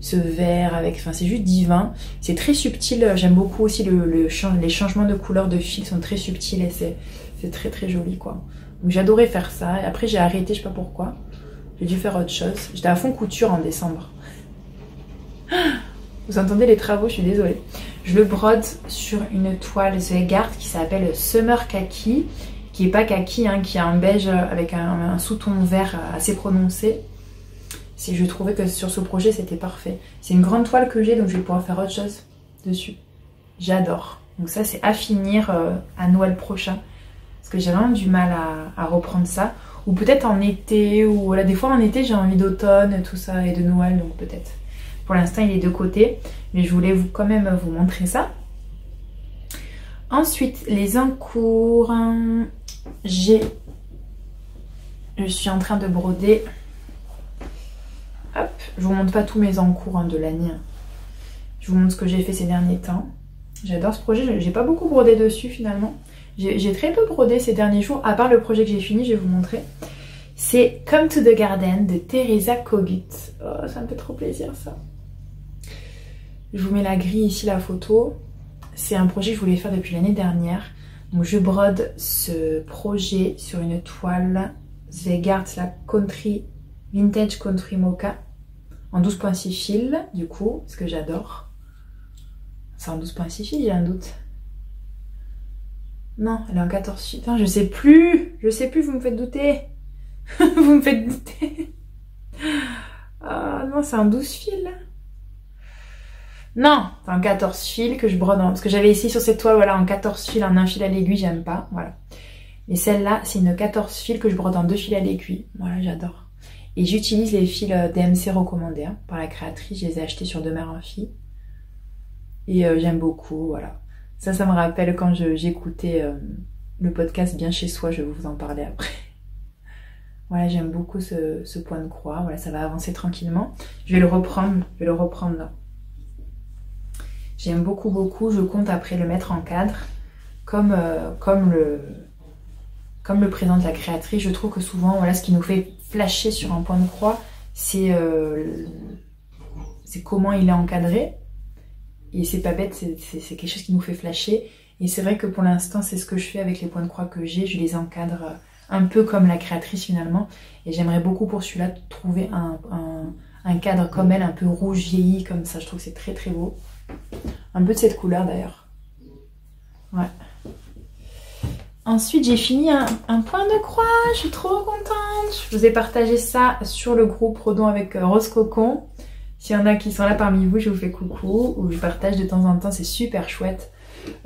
Speaker 1: ce vert avec, enfin c'est juste divin. C'est très subtil, j'aime beaucoup aussi les changements de couleurs de fils sont très subtils et c'est très très joli quoi. Donc j'adorais faire ça, et après j'ai arrêté, je sais pas pourquoi. J'ai dû faire autre chose. J'étais à fond couture en décembre. Vous entendez les travaux, je suis désolée. Je le brode sur une toile Zweigart qui s'appelle Summer Kaki, qui est pas kaki, hein, qui a un beige avec un sous-ton vert assez prononcé. Je trouvais que sur ce projet c'était parfait. C'est une grande toile que j'ai, donc je vais pouvoir faire autre chose dessus. J'adore. Donc ça c'est à finir à Noël prochain. Parce que j'ai vraiment du mal à reprendre ça. Ou peut-être en été, ou voilà, des fois en été j'ai envie d'automne, tout ça, et de Noël, donc peut-être. Pour l'instant il est de côté, mais je voulais quand même vous montrer ça. Ensuite, les encours. Je suis en train de broder. Hop, je vous montre pas tous mes encours de l'année. Je vous montre ce que j'ai fait ces derniers temps. J'adore ce projet, j'ai pas beaucoup brodé dessus finalement. J'ai très peu brodé ces derniers jours, à part le projet que j'ai fini, je vais vous montrer. C'est Come to the Garden de Teresa Kogut. Oh, ça me fait trop plaisir ça. Je vous mets la grille ici, la photo. C'est un projet que je voulais faire depuis l'année dernière. Donc je brode ce projet sur une toile Zweigart, la Vintage Country Mocha en 12.6 fils du coup, ce que j'adore. C'est en 12.6 fils, j'ai un doute. Non, elle est en 14 fils. Enfin, je sais plus, vous me faites douter. Vous me faites douter. Ah non, c'est en 12 fils. Non, c'est en 14 fils que je brode parce que j'avais essayé sur cette toile, voilà, en 14 fils, en un fil à l'aiguille, j'aime pas, voilà. Mais celle-là, c'est une 14 fils que je brode en 2 fils à l'aiguille. Voilà, j'adore. Et j'utilise les fils DMC recommandés hein, par la créatrice. Je les ai achetés sur Demeure en Fille. Et j'aime beaucoup, voilà. Ça me rappelle quand j'écoutais le podcast Bien chez soi, je vais vous en parler après. Voilà, j'aime beaucoup ce point de croix. Voilà, ça va avancer tranquillement. Je vais le reprendre là. J'aime beaucoup, beaucoup. Je compte après le mettre en cadre. Comme le présente la créatrice, je trouve que souvent, voilà, ce qui nous fait flasher sur un point de croix, c'est comment il est encadré. Et c'est pas bête, c'est quelque chose qui nous fait flasher. Et c'est vrai que pour l'instant, c'est ce que je fais avec les points de croix que j'ai. Je les encadre un peu comme la créatrice finalement. Et j'aimerais beaucoup pour celui-là trouver un cadre comme elle, un peu rouge vieilli comme ça. Je trouve que c'est très très beau. Un peu de cette couleur d'ailleurs. Ouais. Ensuite, j'ai fini un point de croix. Je suis trop contente. Je vous ai partagé ça sur le groupe Rodon avec Rose Cocon. S'il y en a qui sont là parmi vous, je vous fais coucou. Ou je partage de temps en temps, c'est super chouette.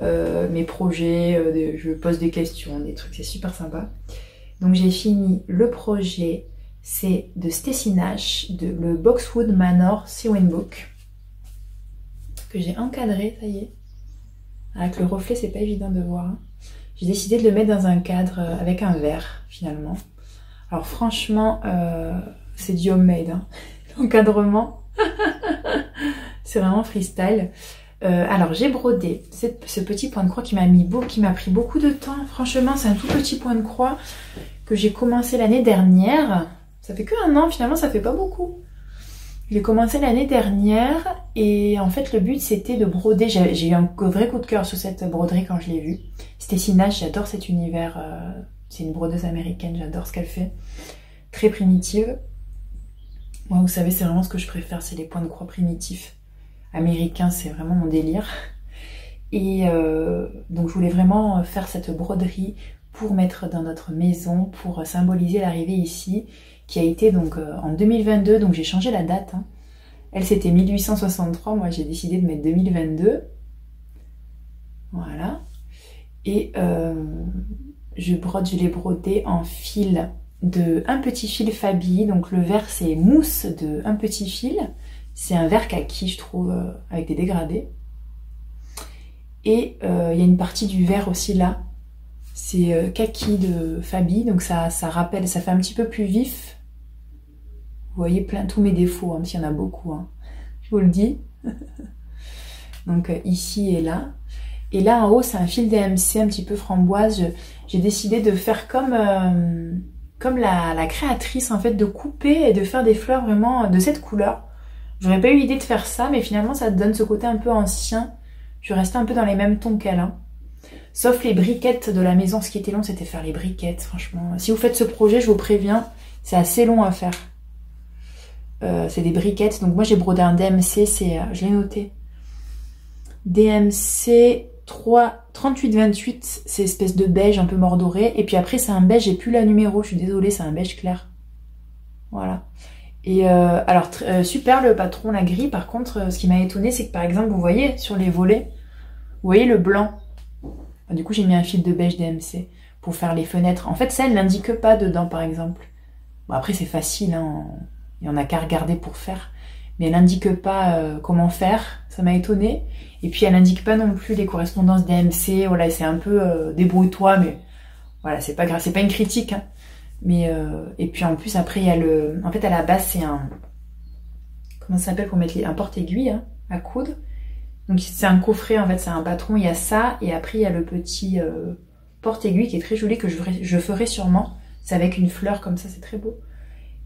Speaker 1: Mes projets, je pose des questions, des trucs, c'est super sympa. Donc j'ai fini le projet, c'est de Stacy Nash, le Boxwood Manor Sewing Book. que j'ai encadré, ça y est. Avec le reflet, c'est pas évident de voir. Hein. J'ai décidé de le mettre dans un cadre avec un verre, finalement. Alors franchement, c'est du homemade, hein. L'encadrement. C'est vraiment freestyle. Alors j'ai brodé ce petit point de croix qui m'a pris beaucoup de temps. Franchement, c'est un tout petit point de croix que j'ai commencé l'année dernière. Ça fait que 1 an, finalement, ça fait pas beaucoup. J'ai commencé l'année dernière et en fait le but c'était de broder. J'ai eu un vrai coup de cœur sur cette broderie quand je l'ai vue. Stacy Nash, j'adore cet univers. C'est une brodeuse américaine, j'adore ce qu'elle fait. Très primitive. Moi, vous savez, c'est vraiment ce que je préfère, c'est les points de croix primitifs. Américains, c'est vraiment mon délire. Et donc je voulais vraiment faire cette broderie pour mettre dans notre maison, pour symboliser l'arrivée ici, qui a été donc en 2022, donc j'ai changé la date. Hein. Elle, c'était 1863, moi j'ai décidé de mettre 2022. Voilà. Et je l'ai brodé en fil un petit fil Fabi, donc le vert c'est mousse de un petit fil. C'est un vert kaki, je trouve, avec des dégradés. Et il y a une partie du vert aussi là. C'est kaki de Fabi, donc ça rappelle, ça fait un petit peu plus vif. Vous voyez tous mes défauts, hein, parce qu'il y en a beaucoup. Hein. Je vous le dis. Donc ici et là. Et là en haut, c'est un fil DMC un petit peu framboise. J'ai décidé de faire comme la créatrice, en fait, de couper et de faire des fleurs vraiment de cette couleur. J'aurais pas eu l'idée de faire ça, mais finalement ça donne ce côté un peu ancien. Je restais un peu dans les mêmes tons qu'elle. Hein. Sauf les briquettes de la maison. Ce qui était long, c'était faire les briquettes, franchement. Si vous faites ce projet, je vous préviens, c'est assez long à faire. C'est des briquettes. Donc moi, j'ai brodé un DMC, je l'ai noté. DMC 3828, c'est espèce de beige un peu mordoré. Et puis après, c'est un beige, j'ai plus la numéro, je suis désolée, c'est un beige clair. Voilà. Et alors, super le patron, la grille. Par contre, ce qui m'a étonné, c'est que par exemple, vous voyez sur les volets, vous voyez le blanc. Du coup, j'ai mis un fil de beige DMC pour faire les fenêtres. En fait, ça, elle n'indique pas dedans, par exemple. Bon, après, c'est facile, hein. Il n'y en a qu'à regarder pour faire. Mais elle n'indique pas comment faire. Ça m'a étonné. Et puis, elle n'indique pas non plus les correspondances DMC. Voilà, c'est un peu débrouille-toi, mais voilà, c'est pas grave. C'est pas une critique, hein. Mais et puis en plus après il y a en fait à la base c'est un, comment ça s'appelle pour mettre un porte-aiguille, hein, à coudre. Donc c'est un coffret, en fait c'est un patron, il y a ça et après il y a le petit porte-aiguille qui est très joli que je ferai sûrement. C'est avec une fleur comme ça, c'est très beau.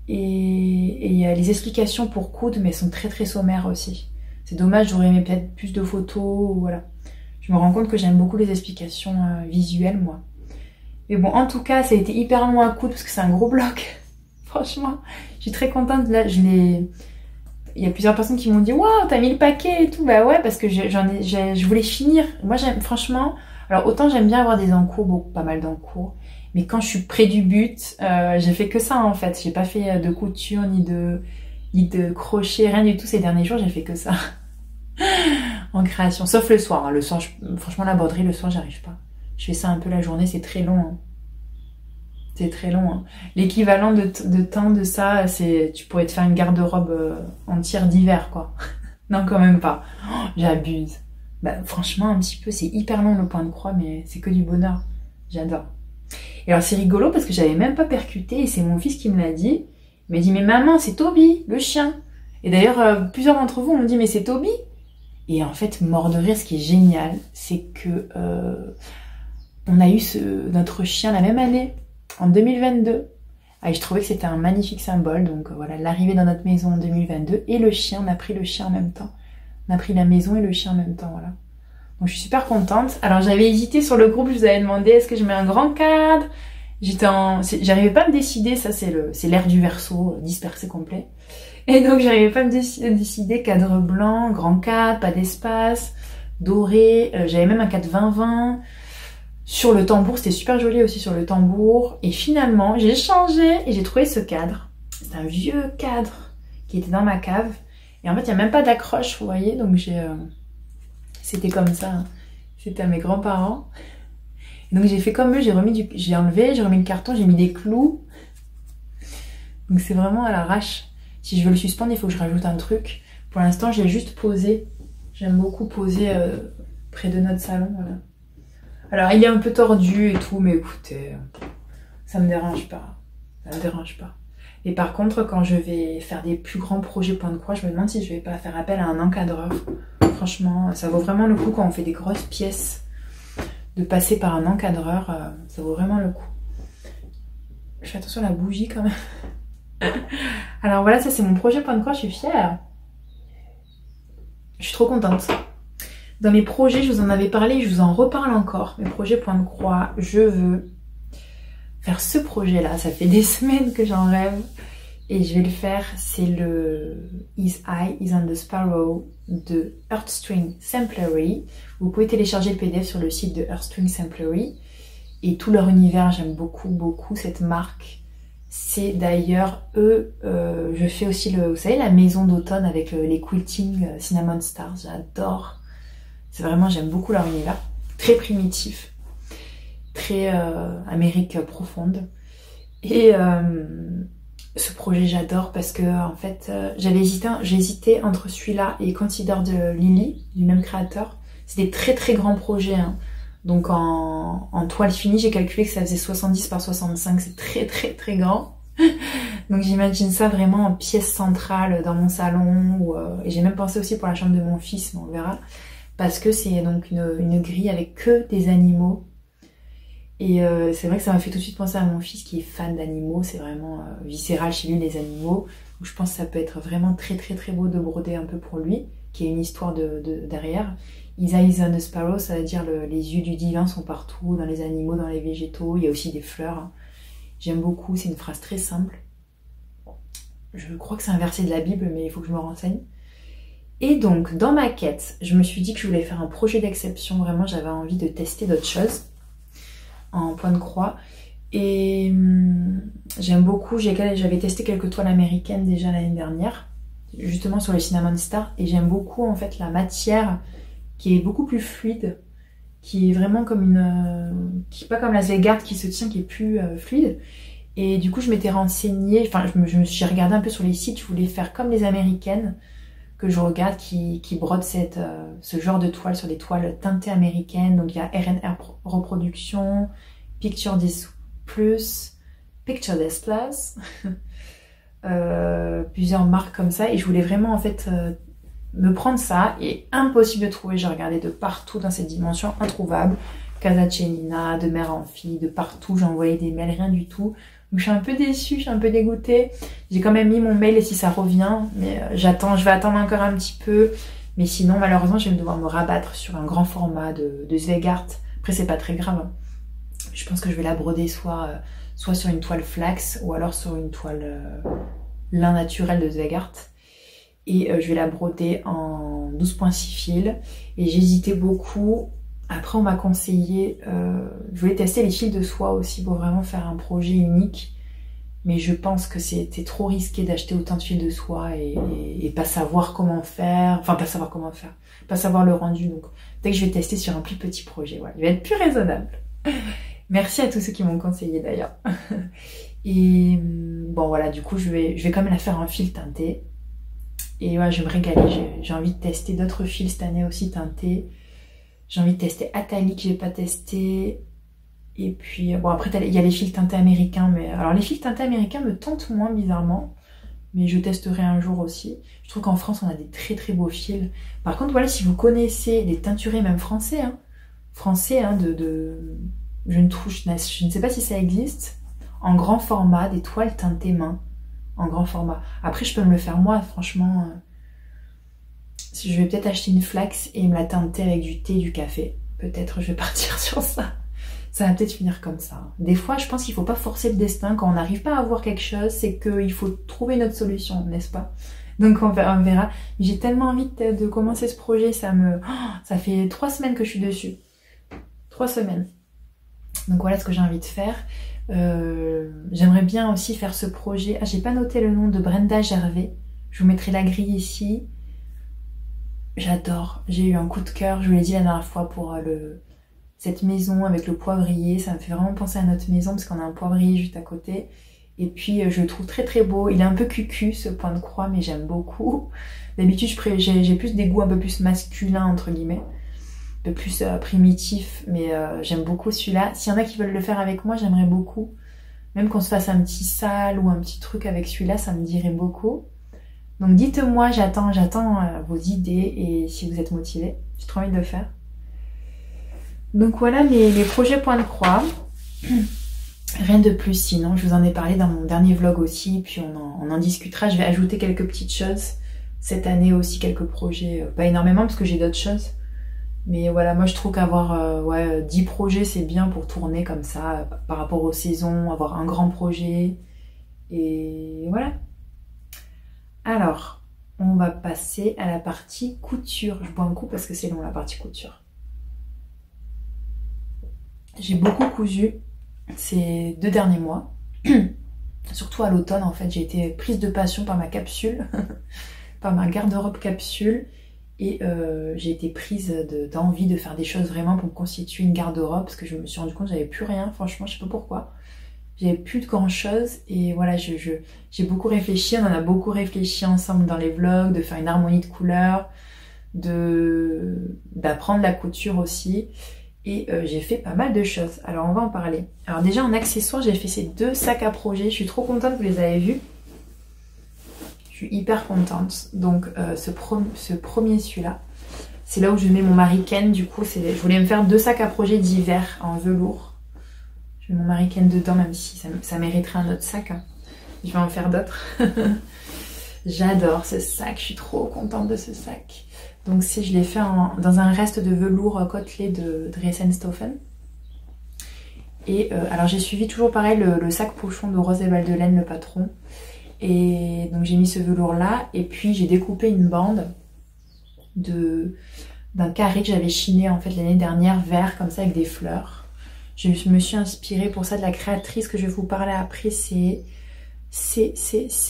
Speaker 1: Et il y a les explications pour coudre, mais elles sont très très sommaires aussi. C'est dommage, j'aurais aimé peut-être plus de photos, voilà. Je me rends compte que j'aime beaucoup les explications visuelles, moi. Mais bon, en tout cas, ça a été hyper long à coudre parce que c'est un gros bloc. Franchement, je suis très contente. Là, il y a plusieurs personnes qui m'ont dit « Waouh, t'as mis le paquet et tout ». Bah ouais, parce que je voulais finir. Moi, franchement, alors autant j'aime bien avoir des encours, pas mal d'encours. Mais quand je suis près du but, j'ai fait que ça en fait. J'ai pas fait de couture, ni de crochet, rien du tout ces derniers jours. J'ai fait que ça en création. Sauf le soir. Hein. Le soir, franchement, la broderie, le soir, j'arrive pas. Je fais ça un peu la journée, c'est très long. Hein. C'est très long. Hein. L'équivalent de temps de ça, c'est tu pourrais te faire une garde-robe entière d'hiver, quoi. Non, quand même pas. Oh, j'abuse. Bah, franchement, un petit peu, c'est hyper long le point de croix, mais c'est que du bonheur. J'adore. Et alors, c'est rigolo parce que j'avais même pas percuté et c'est mon fils qui me l'a dit. Il m'a dit, mais maman, c'est Toby, le chien. Et d'ailleurs, plusieurs d'entre vous m'ont dit, mais c'est Toby. Et en fait, mort de rire, ce qui est génial, c'est que on a eu notre chien la même année, en 2022. Et je trouvais que c'était un magnifique symbole. Donc voilà, l'arrivée dans notre maison en 2022 et le chien, on a pris le chien en même temps. On a pris la maison et le chien en même temps, voilà. Donc je suis super contente. Alors j'avais hésité sur le groupe, je vous avais demandé est-ce que je mets un grand cadre. J'arrivais pas à me décider, ça c'est l'air du Verseau, dispersé complet. Et donc j'arrivais pas à me décider cadre blanc, grand cadre, pas d'espace, doré. J'avais même un cadre 20-20. Sur le tambour, c'était super joli aussi sur le tambour. Et finalement, j'ai changé et j'ai trouvé ce cadre. C'est un vieux cadre qui était dans ma cave. Et en fait, il n'y a même pas d'accroche, vous voyez. Donc c'était comme ça. Hein. C'était à mes grands-parents. Donc j'ai fait comme eux, j'ai enlevé, j'ai remis le carton, j'ai mis des clous. Donc c'est vraiment à l'arrache. Si je veux le suspendre, il faut que je rajoute un truc. Pour l'instant, je l'ai juste posé. J'aime beaucoup poser près de notre salon, voilà. Alors il est un peu tordu et tout, mais écoutez, ça me dérange pas. Ça me dérange pas. Et par contre, quand je vais faire des plus grands projets point de croix, je me demande si je vais pas faire appel à un encadreur. Franchement, ça vaut vraiment le coup quand on fait des grosses pièces de passer par un encadreur, ça vaut vraiment le coup. Je fais attention à la bougie quand même. Alors voilà, ça c'est mon projet point de croix, je suis fière. Je suis trop contente. Dans mes projets, je vous en avais parlé, je vous en reparle encore. Mes projets point de croix, je veux faire ce projet-là. Ça fait des semaines que j'en rêve. Et je vais le faire, c'est le His Eye is on the Sparrow de Earthstring Samplery. Vous pouvez télécharger le PDF sur le site de Earthstring Samplery. Et tout leur univers, j'aime beaucoup, beaucoup cette marque. C'est d'ailleurs eux, je fais aussi, vous savez, la maison d'automne avec les quilting Cinnamon Stars. J'adore. C'est vraiment, j'aime beaucoup leur univers. Très primitif. Très Amérique profonde. Et ce projet j'adore parce que en fait j'ai hésité entre celui-là et Consider de Lily, du même créateur. C'est des très très grands projets, hein. Donc en toile finie, j'ai calculé que ça faisait 70 par 65, c'est très très très grand. Donc j'imagine ça vraiment en pièce centrale dans mon salon. Et j'ai même pensé aussi pour la chambre de mon fils, mais on verra. Parce que c'est donc une grille avec que des animaux. Et c'est vrai que ça m'a fait tout de suite penser à mon fils qui est fan d'animaux. C'est vraiment viscéral chez lui les animaux. Donc je pense que ça peut être vraiment très très très beau de broder un peu pour lui, qui a une histoire derrière. His eyes on the sparrow, ça veut dire les yeux du divin sont partout, dans les animaux, dans les végétaux. Il y a aussi des fleurs, hein. J'aime beaucoup, c'est une phrase très simple. Je crois que c'est un verset de la Bible, mais il faut que je me renseigne. Et donc, dans ma quête, je me suis dit que je voulais faire un projet d'exception. Vraiment, j'avais envie de tester d'autres choses en point de croix. Et j'aime beaucoup, j'avais testé quelques toiles américaines déjà l'année dernière, justement sur les Cinnamon Stars. Et j'aime beaucoup en fait la matière qui est beaucoup plus fluide, qui est vraiment comme qui est pas comme la Zweigart qui se tient, qui est plus fluide. Et du coup, je m'étais renseignée, enfin, j'ai regardé un peu sur les sites, je voulais faire comme les américaines que je regarde qui brodent ce genre de toile sur des toiles teintées américaines. Donc il y a R&R Reproduction, Picture des Plus, Picture des Plus, plusieurs marques comme ça. Et je voulais vraiment en fait me prendre ça, et impossible de trouver. J'ai regardé de partout dans cette dimension, introuvable. Casa Cielina, de mère en fille, de partout. J'ai envoyé des mails, rien du tout. Donc je suis un peu déçue, je suis un peu dégoûtée. J'ai quand même mis mon mail et si ça revient, mais je vais attendre encore un petit peu. Mais sinon, malheureusement, je vais devoir me rabattre sur un grand format de Zweigart. Après, c'est pas très grave, hein. Je pense que je vais la broder soit sur une toile flax ou alors sur une toile lin naturel de Zweigart. Et je vais la broder en 12,6 fils. Et j'hésitais beaucoup. Après, on m'a conseillé, je voulais tester les fils de soie aussi pour vraiment faire un projet unique. Mais je pense que c'était trop risqué d'acheter autant de fils de soie et pas savoir comment faire. Enfin, pas savoir comment faire. Pas savoir le rendu. Donc, peut-être que je vais tester sur un plus petit projet. Voilà. Il va être plus raisonnable. Merci à tous ceux qui m'ont conseillé d'ailleurs. Et bon, voilà, du coup, je vais quand même la faire en fil teinté. Et ouais, je vais me régaler. J'ai envie de tester d'autres fils cette année aussi teintés. J'ai envie de tester Atali que j'ai pas testé. Et puis, bon, après, il y a les fils teintés américains. Mais alors, les fils teintés américains me tentent moins bizarrement. Mais je testerai un jour aussi. Je trouve qu'en France, on a des très très beaux fils. Par contre, voilà, si vous connaissez les teinturés, même français, hein, je ne sais pas si ça existe, en grand format, des toiles teintées main, en grand format. Après, je peux me le faire moi, franchement. Si je vais peut-être acheter une flax et me la teinter avec du thé, du café. Peut-être je vais partir sur ça. Ça va peut-être finir comme ça. Des fois, je pense qu'il ne faut pas forcer le destin. Quand on n'arrive pas à avoir quelque chose, c'est qu'il faut trouver notre solution, n'est-ce pas? Donc on verra. J'ai tellement envie de commencer ce projet. Ça fait 3 semaines que je suis dessus. 3 semaines. Donc voilà ce que j'ai envie de faire. J'aimerais bien aussi faire ce projet. Ah, j'ai pas noté le nom de Brenda Gervais. Je vous mettrai la grille ici. J'adore. J'ai eu un coup de cœur. Je vous l'ai dit la dernière fois pour cette maison avec le poivrier. Ça me fait vraiment penser à notre maison parce qu'on a un poivrier juste à côté. Et puis je le trouve très très beau. Il est un peu cucu ce point de croix, mais j'aime beaucoup. D'habitude j'ai plus des goûts un peu plus masculins entre guillemets, un peu plus primitifs, mais j'aime beaucoup celui-là. S'il y en a qui veulent le faire avec moi, j'aimerais beaucoup. Même qu'on se fasse un petit sale ou un petit truc avec celui-là, ça me dirait beaucoup. Donc dites-moi, j'attends vos idées et si vous êtes motivés, j'ai trop envie de le faire. Donc voilà mes projets point de croix. Rien de plus sinon, je vous en ai parlé dans mon dernier vlog aussi, puis on en discutera. Je vais ajouter quelques petites choses. Cette année aussi quelques projets, pas énormément parce que j'ai d'autres choses. Mais voilà, moi je trouve qu'avoir 10 projets c'est bien pour tourner comme ça, par rapport aux saisons, avoir un grand projet. Et voilà. Alors, on va passer à la partie couture. Je bois un coup parce que c'est long la partie couture. J'ai beaucoup cousu ces 2 derniers mois. Surtout à l'automne en fait, j'ai été prise de passion par ma capsule, par ma garde-robe capsule. Et j'ai été prise d'envie de faire des choses vraiment pour me constituer une garde-robe parce que je me suis rendu compte que j'avais plus rien, franchement je sais pas pourquoi. J'avais plus de grand chose et voilà, j'ai beaucoup réfléchi, on en a beaucoup réfléchi ensemble dans les vlogs, de faire une harmonie de couleurs, d'apprendre la couture aussi. Et j'ai fait pas mal de choses, alors on va en parler. Alors déjà en accessoires, j'ai fait ces 2 sacs à projet, je suis trop contente que vous les avez vus. Je suis hyper contente. Donc ce premier celui-là, c'est là où je mets mon Marie-Ken. Du coup, je voulais me faire 2 sacs à projet d'hiver en velours. Je mets mon Marie-Ken dedans, même si ça mériterait un autre sac. Hein. Je vais en faire d'autres. J'adore ce sac, je suis trop contente de ce sac. Donc je l'ai fait dans un reste de velours côtelé de Dresden-Stoffen. Et alors j'ai suivi toujours pareil le sac pochon de Rose et Valdelaine, le patron. Et donc j'ai mis ce velours là et puis j'ai découpé une bande d'un carré que j'avais chiné en fait l'année dernière, vert comme ça avec des fleurs. Je me suis inspirée pour ça de la créatrice que je vais vous parler après, c'est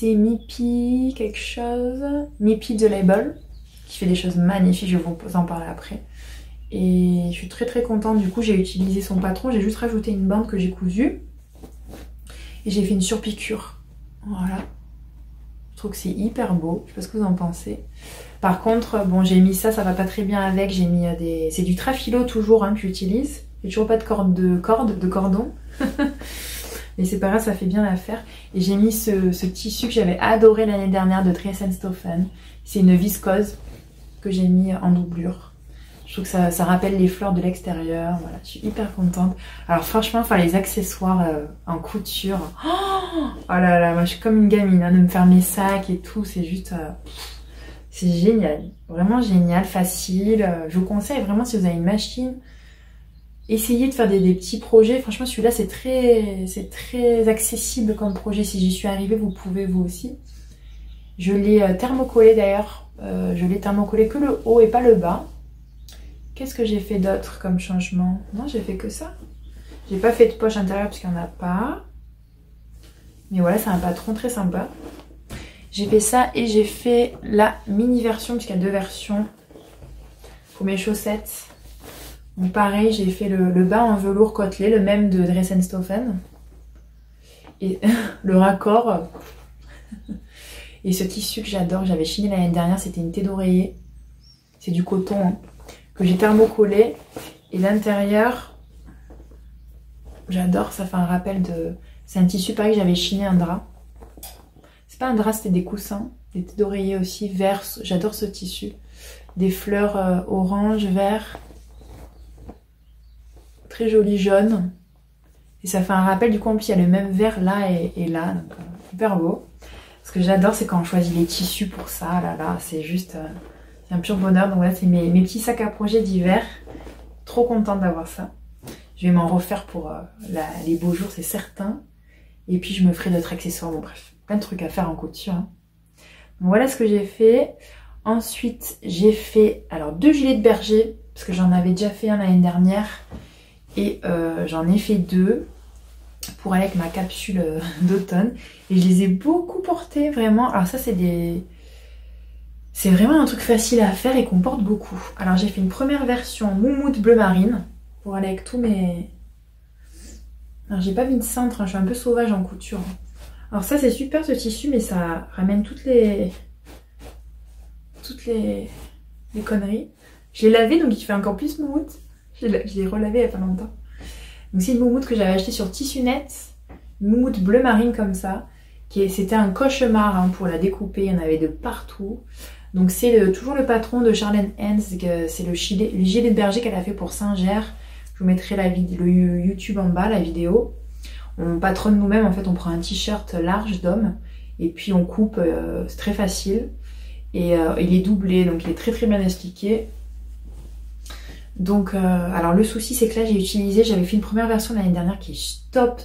Speaker 1: Mipi quelque chose, Mipi The Label, qui fait des choses magnifiques, je vais vous en parler après. Et je suis très très contente, du coup j'ai utilisé son patron, j'ai juste rajouté une bande que j'ai cousue et j'ai fait une surpiqûre, voilà. Je trouve que c'est hyper beau, je sais pas ce que vous en pensez. Par contre, bon j'ai mis ça va pas très bien avec, j'ai mis c'est du Trafilo toujours hein, que j'utilise. J'ai toujours pas de cordon. Mais c'est pas grave, ça fait bien l'affaire. Et j'ai mis ce tissu que j'avais adoré l'année dernière de Dresden-Stoffen. C'est une viscose que j'ai mis en doublure. Je trouve que ça rappelle les fleurs de l'extérieur. Voilà, je suis hyper contente. Alors franchement, enfin les accessoires en couture. Oh là là, moi je suis comme une gamine hein, de me faire mes sacs et tout. C'est juste... c'est génial. Vraiment génial, facile. Je vous conseille vraiment si vous avez une machine... Essayez de faire des petits projets. Franchement, celui-là, c'est très accessible comme projet. Si j'y suis arrivée, vous pouvez vous aussi. Je l'ai thermocollé d'ailleurs. Je l'ai thermocollé que le haut et pas le bas. Qu'est-ce que j'ai fait d'autre comme changement? Non, j'ai fait que ça. J'ai pas fait de poche intérieure parce qu'il n'y en a pas. Mais voilà, c'est un patron très sympa. J'ai fait ça et j'ai fait la mini version, puisqu'il y a 2 versions pour mes chaussettes. Donc pareil, j'ai fait le bas en velours côtelé, le même de Dresden-Stoffen. Et le raccord. Et ce tissu que j'adore, que j'avais chiné l'année dernière, c'était une thé d'oreiller. C'est du coton hein, que j'ai thermocollé. Et l'intérieur, j'adore, ça fait un rappel de... C'est un tissu pareil que j'avais chiné un drap. C'est pas un drap, c'était des coussins. Des thés d'oreiller aussi, vert. J'adore ce tissu. Des fleurs orange, vert. Très joli jaune. Et ça fait un rappel, du coup en plus il y a le même vert là et là, donc hyper beau. Ce que j'adore c'est quand on choisit les tissus pour ça, là, c'est juste, c'est un pur bonheur. Donc voilà, c'est mes petits sacs à projet d'hiver. Trop contente d'avoir ça. Je vais m'en refaire pour les beaux jours, c'est certain. Et puis je me ferai d'autres accessoires, bon bref, plein de trucs à faire en couture. Hein. Donc voilà ce que j'ai fait. Ensuite j'ai fait, alors 2 gilets de berger, parce que j'en avais déjà fait un l'année dernière. Et j'en ai fait 2 pour aller avec ma capsule d'automne. Et je les ai beaucoup portés, vraiment. Alors ça, c'est vraiment un truc facile à faire et qu'on porte beaucoup. Alors j'ai fait une première version moumoute bleu marine pour aller avec tous mes... Alors j'ai pas mis de cintre, hein, je suis un peu sauvage en couture. Alors ça c'est super ce tissu, mais ça ramène toutes les conneries. Je l'ai lavé donc il fait encore plus moumoute. Je l'ai relavé il n'y a pas longtemps. Donc c'est une moumoute que j'avais achetée sur Tissu Net. Une moumoute bleu marine comme ça. C'était un cauchemar hein, pour la découper, il y en avait de partout. Donc c'est toujours le patron de Charlène Hans, c'est le gilet de berger qu'elle a fait pour Singer. Je vous mettrai le YouTube en bas, la vidéo. On patronne nous-mêmes, en fait on prend un t-shirt large d'homme et puis on coupe, c'est très facile. Et il est doublé, donc il est très très bien expliqué. Donc alors le souci c'est que là j'avais fait une première version l'année dernière qui est top.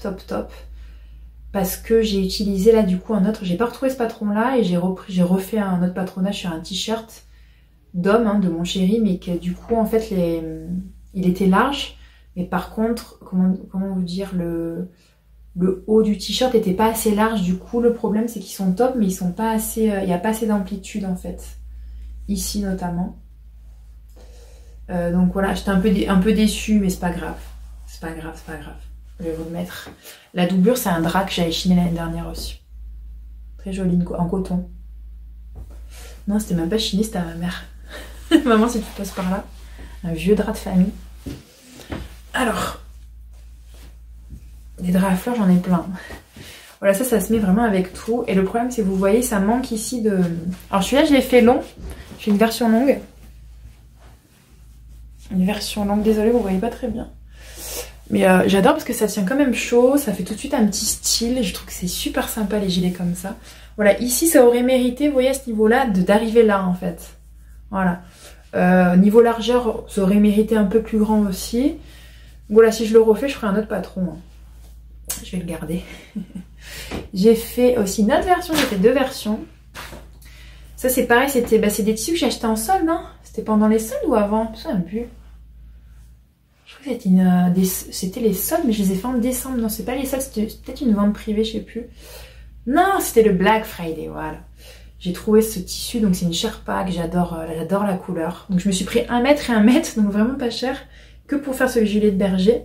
Speaker 1: Parce que j'ai utilisé là du coup un autre, j'ai pas retrouvé ce patron là et j'ai refait un autre patronage sur un t-shirt d'homme hein, de mon chéri, mais que du coup en fait il était large, mais par contre comment vous dire, le haut du t-shirt était pas assez large, du coup le problème c'est qu'ils sont top mais ils sont pas assez, il y a pas assez d'amplitude en fait, ici notamment. Donc voilà, j'étais un peu déçue mais c'est pas grave. Je vais vous le mettre. La doublure, c'est un drap que j'avais chiné l'année dernière aussi. Très joli, en coton. Non, c'était même pas chiné, c'était à ma mère. Maman, si tu passes par là. Un vieux drap de famille. Alors, des draps à fleurs, j'en ai plein. Voilà, ça se met vraiment avec tout. Et le problème, c'est que vous voyez, ça manque ici de... Alors celui-là, je l'ai fait long. Je fais une version longue. Désolée, vous voyez pas très bien. Mais j'adore parce que ça tient quand même chaud, ça fait tout de suite un petit style. Je trouve que c'est super sympa les gilets comme ça. Voilà, ici ça aurait mérité, vous voyez à ce niveau-là, d'arriver là en fait. Voilà. Niveau largeur, ça aurait mérité un peu plus grand aussi. Voilà, si je le refais, je ferai un autre patron. Je vais le garder. J'ai fait aussi une autre version, j'ai fait 2 versions. Ça c'est pareil, c'est des tissus que j'ai achetés en solde. Hein. C'était pendant les soldes ou avant? Je ne sais même plus. Je crois que c'était les soldes, mais je les ai fait en décembre. Non, c'est pas les soldes, c'était peut-être une vente privée, je sais plus. Non, c'était le Black Friday, voilà. J'ai trouvé ce tissu, donc c'est une Sherpa que j'adore la couleur. Donc je me suis pris 1 mètre et 1 mètre, donc vraiment pas cher, que pour faire ce gilet de berger.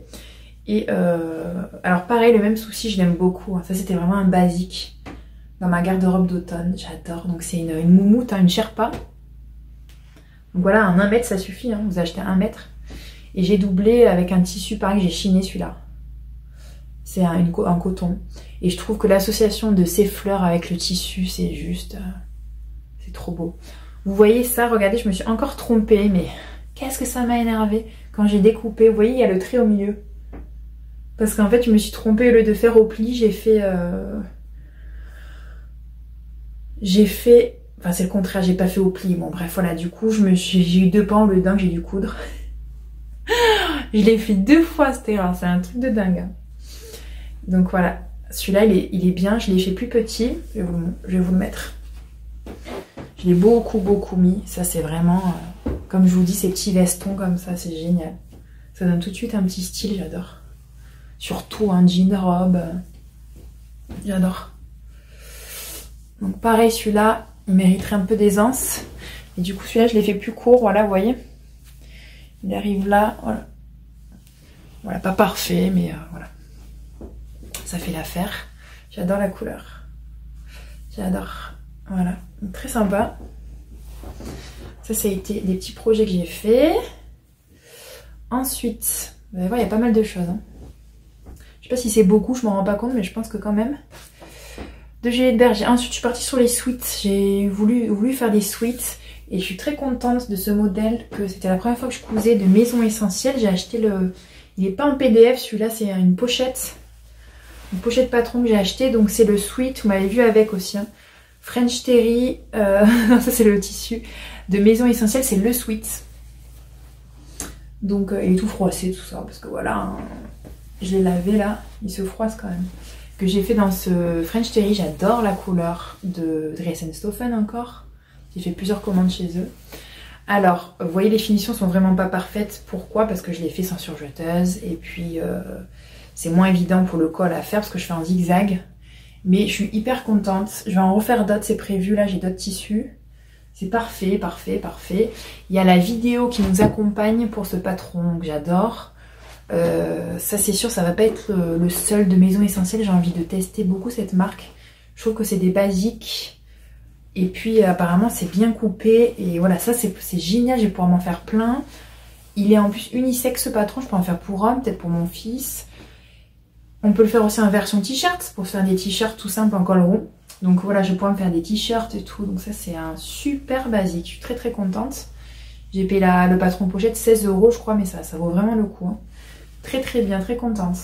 Speaker 1: Et alors pareil, le même souci, je l'aime beaucoup. Ça c'était vraiment un basique dans ma garde-robe d'automne, j'adore. Donc c'est une moumoute, hein, une Sherpa. Donc voilà, un 1 mètre ça suffit, hein. Vous achetez 1 mètre. Et j'ai doublé avec un tissu pareil, j'ai chiné celui-là. C'est un coton. Et je trouve que l'association de ces fleurs avec le tissu, c'est juste... c'est trop beau. Vous voyez ça, regardez, je me suis encore trompée, mais qu'est-ce que ça m'a énervé quand j'ai découpé. Vous voyez, il y a le trait au milieu. Parce qu'en fait, je me suis trompée, au lieu de faire au pli, j'ai fait... Enfin, c'est le contraire, j'ai pas fait au pli. Bon, bref, voilà, du coup, j'ai eu 2 pans au lieu d'un que j'ai dû coudre. Je l'ai fait 2 fois, c'était rare, c'est un truc de dingue. Hein. Donc voilà, celui-là il est bien, je l'ai fait plus petit, je vais vous le mettre. Je l'ai beaucoup mis, ça c'est vraiment, comme je vous dis, ces petits vestons comme ça, c'est génial. Ça donne tout de suite un petit style, j'adore. Surtout un jean robe, j'adore. Donc pareil, celui-là, il mériterait un peu d'aisance. Et du coup celui-là je l'ai fait plus court, voilà, vous voyez. Il arrive là, voilà. Voilà, pas parfait, mais voilà. Ça fait l'affaire. J'adore la couleur. J'adore. Voilà, donc, très sympa. Ça a été des petits projets que j'ai fait. Ensuite, vous allez voir, il y a pas mal de choses. Hein. Je sais pas si c'est beaucoup, je m'en rends pas compte, mais je pense que quand même. 2 gilets de berger. Ensuite, je suis partie sur les sweats. J'ai voulu faire des sweats. Et je suis très contente de ce modèle, que c'était la première fois que je cousais de Maison Essentielle. J'ai acheté le... Il n'est pas en PDF, celui-là c'est une pochette. Une pochette patron que j'ai acheté. Donc c'est le sweat, vous m'avez vu avec aussi. Hein. French Terry, non ça c'est le tissu. De Maison Essentielle, c'est le sweat. Donc il est tout froissé tout ça. Parce que voilà, hein, je l'ai lavé là. Il se froisse quand même. Que j'ai fait dans ce French Terry, j'adore la couleur de Dries & Stoffen encore. J'ai fait plusieurs commandes chez eux. Alors, vous voyez, les finitions sont vraiment pas parfaites. Pourquoi? Parce que je l'ai fait sans surjeteuse. Et puis, c'est moins évident pour le col à faire parce que je fais en zigzag. Mais je suis hyper contente. Je vais en refaire d'autres, c'est prévu. Là, j'ai d'autres tissus. C'est parfait. Il y a la vidéo qui nous accompagne pour ce patron que j'adore. Ça, c'est sûr, ça va pas être le seul de Maison Essentielle. J'ai envie de tester beaucoup cette marque. Je trouve que c'est des basiques. Et puis apparemment c'est bien coupé. Et voilà, ça c'est génial, je vais pouvoir m'en faire plein. Il est en plus unisexe ce patron, je peux en faire pour homme, peut-être pour mon fils. On peut le faire aussi en version t-shirt, pour faire des t-shirts tout simples en col rond. Donc voilà, je vais pouvoir me faire des t-shirts et tout. Donc ça c'est un super basique, je suis très très contente. J'ai payé le patron pochette 16 € je crois, mais ça vaut vraiment le coup. Hein. Très très bien, très contente.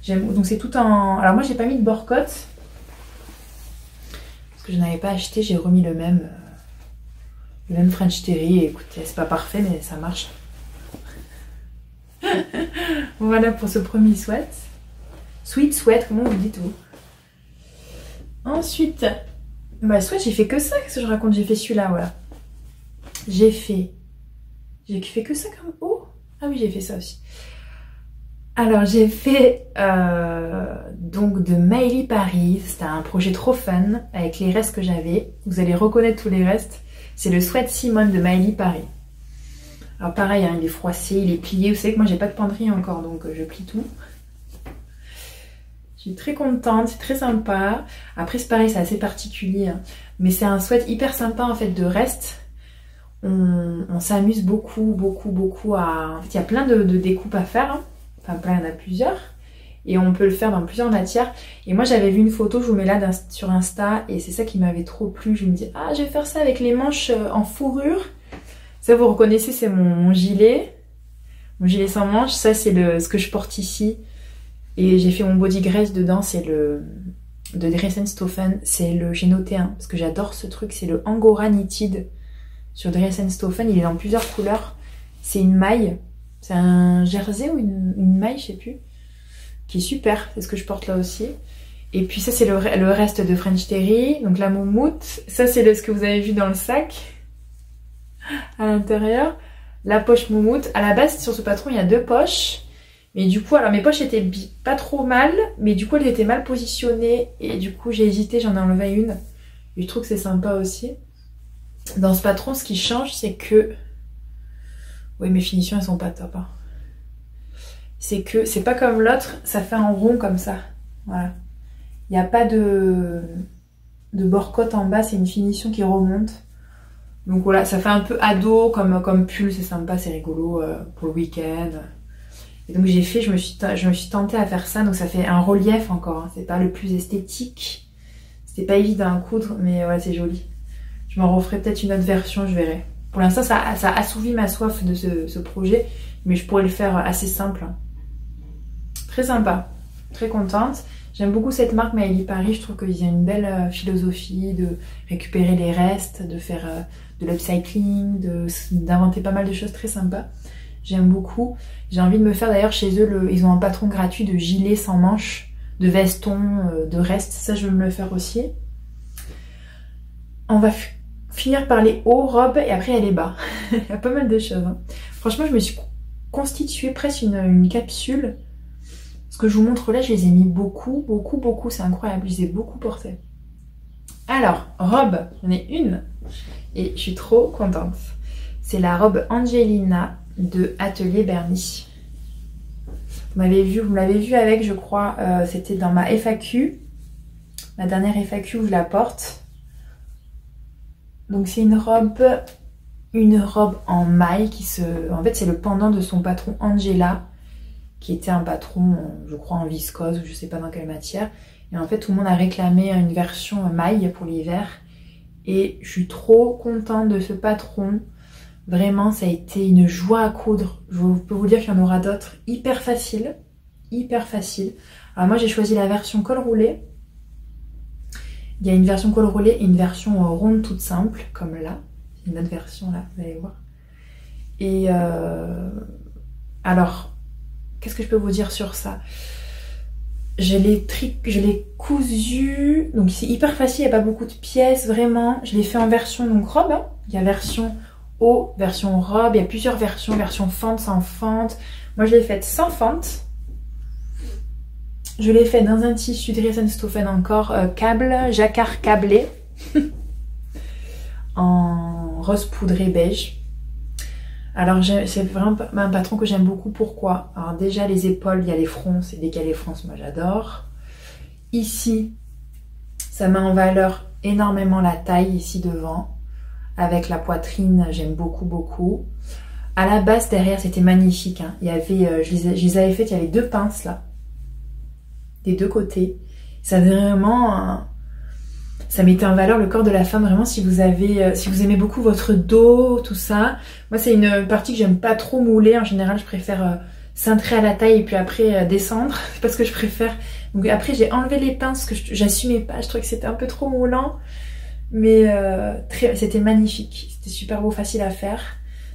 Speaker 1: Donc c'est tout en... Alors moi j'ai pas mis de bord-côte. Parce que je n'avais pas acheté, j'ai remis le même French Terry. Et écoutez, c'est pas parfait mais ça marche. Voilà pour ce premier sweat. Sweet sweat, comment vous dites vous? Ensuite, bah sweat j'ai fait que ça, qu'est-ce que je raconte? J'ai fait celui-là, voilà. J'ai fait que ça comme... Oh, ah oui j'ai fait ça aussi. Alors j'ai fait donc de Maëlie Paris, c'était un projet trop fun avec les restes que j'avais. Vous allez reconnaître tous les restes. C'est le sweat Simone de Maëlie Paris. Alors pareil, hein, il est froissé, il est plié. Vous savez que moi j'ai pas de penderie encore donc je plie tout. Je suis très contente, c'est très sympa. Après c'est pareil, c'est assez particulier. Hein. Mais c'est un sweat hyper sympa en fait de reste. On s'amuse beaucoup à... En fait il y a plein de découpes à faire. Hein. Enfin plein, il y en a plusieurs. Et on peut le faire dans plusieurs matières. Et moi j'avais vu une photo, je vous mets là sur Insta. Et c'est ça qui m'avait trop plu. Je me dis, ah je vais faire ça avec les manches en fourrure. Ça vous reconnaissez, c'est mon gilet. Mon gilet sans manches. Ça c'est ce que je porte ici. Et j'ai fait mon body grace dedans. C'est le de Dresden Stoffen. J'ai noté un. Parce que j'adore ce truc. C'est le Angora Knitted. Sur Dresden Stoffen. Il est dans plusieurs couleurs. C'est une maille. C'est un jersey ou une maille, je sais plus. Qui est super, c'est ce que je porte là aussi. Et puis ça, c'est le reste de French Terry. Donc la moumoute. Ça, c'est ce que vous avez vu dans le sac. À l'intérieur. La poche moumoute. À la base, sur ce patron, il y a 2 poches. Mais du coup, alors mes poches étaient pas trop mal. Mais du coup, elles étaient mal positionnées. Et du coup, j'ai hésité, j'en ai enlevé une. Et je trouve que c'est sympa aussi. Dans ce patron, ce qui change, c'est que... Oui, mes finitions, elles sont pas top. Hein. C'est que c'est pas comme l'autre, ça fait un rond comme ça. Voilà. Il n'y a pas de bord-côte en bas, c'est une finition qui remonte. Donc voilà, ça fait un peu ado comme pull, c'est sympa, c'est rigolo pour le week-end. Et donc je me suis tentée à faire ça, donc ça fait un relief encore. Hein. C'est pas le plus esthétique. C'était pas évident à coudre, mais ouais, c'est joli. Je m'en referai peut-être une autre version, je verrai. Pour l'instant, ça a assouvi ma soif de ce projet, mais je pourrais le faire assez simple. Très sympa, très contente. J'aime beaucoup cette marque Maëlie Paris, je trouve qu'il y a une belle philosophie de récupérer les restes, de faire de l'upcycling, d'inventer pas mal de choses très sympas. J'aime beaucoup. J'ai envie de me faire d'ailleurs chez eux, ils ont un patron gratuit de gilets sans manches, de vestons, de restes. Ça, je veux me le faire aussi. On va finir par les hauts robes et après il y a les bas. Il y a pas mal de choses. Hein. Franchement, je me suis constituée presque une capsule. Ce que je vous montre là, je les ai mis beaucoup. C'est incroyable. Je les ai beaucoup portés. Alors, robe, j'en ai une. Et je suis trop contente. C'est la robe Angelina de Atelier Berny. Vous me l'avez vu avec, je crois, c'était dans ma FAQ. Ma dernière FAQ où je la porte. Donc c'est une robe en maille en fait c'est le pendant de son patron Angela, qui était un patron, je crois en viscose ou je sais pas dans quelle matière. Et en fait tout le monde a réclamé une version maille pour l'hiver. Et je suis trop contente de ce patron. Vraiment, ça a été une joie à coudre. Je peux vous dire qu'il y en aura d'autres. Hyper facile. Alors moi j'ai choisi la version col roulé. Il y a une version col roulé et une version ronde toute simple, comme là. Une autre version là, vous allez voir. Et alors, qu'est-ce que je peux vous dire sur ça? Je l'ai cousu, donc c'est hyper facile, il n'y a pas beaucoup de pièces, vraiment. Je l'ai fait en version donc robe, hein. Il y a version haut, version robe, il y a plusieurs versions, version fente, sans fente. Moi je l'ai faite sans fente. Je l'ai fait dans un tissu Dresden Stoffen encore, jacquard câblé, en rose poudré beige. Alors c'est vraiment un patron que j'aime beaucoup. Pourquoi? Alors déjà les épaules, il y a les fronces, et dès qu'il y a les fronces, moi j'adore. Ici, Ça met en valeur énormément la taille ici devant. Avec la poitrine, j'aime beaucoup, beaucoup. À la base, derrière, c'était magnifique. Hein. Il y avait, je les avais faites, il y avait 2 pinces là. Des 2 côtés. Ça avait vraiment... ça mettait en valeur le corps de la femme. Vraiment, si vous aimez beaucoup votre dos, tout ça. Moi, c'est une partie que j'aime pas trop mouler. En général, je préfère cintrer à la taille et puis après descendre. C'est pas ce que je préfère. Donc après, j'ai enlevé les pinces parce que j'assumais pas. Je trouvais que c'était un peu trop moulant. Mais c'était magnifique. C'était super beau, facile à faire.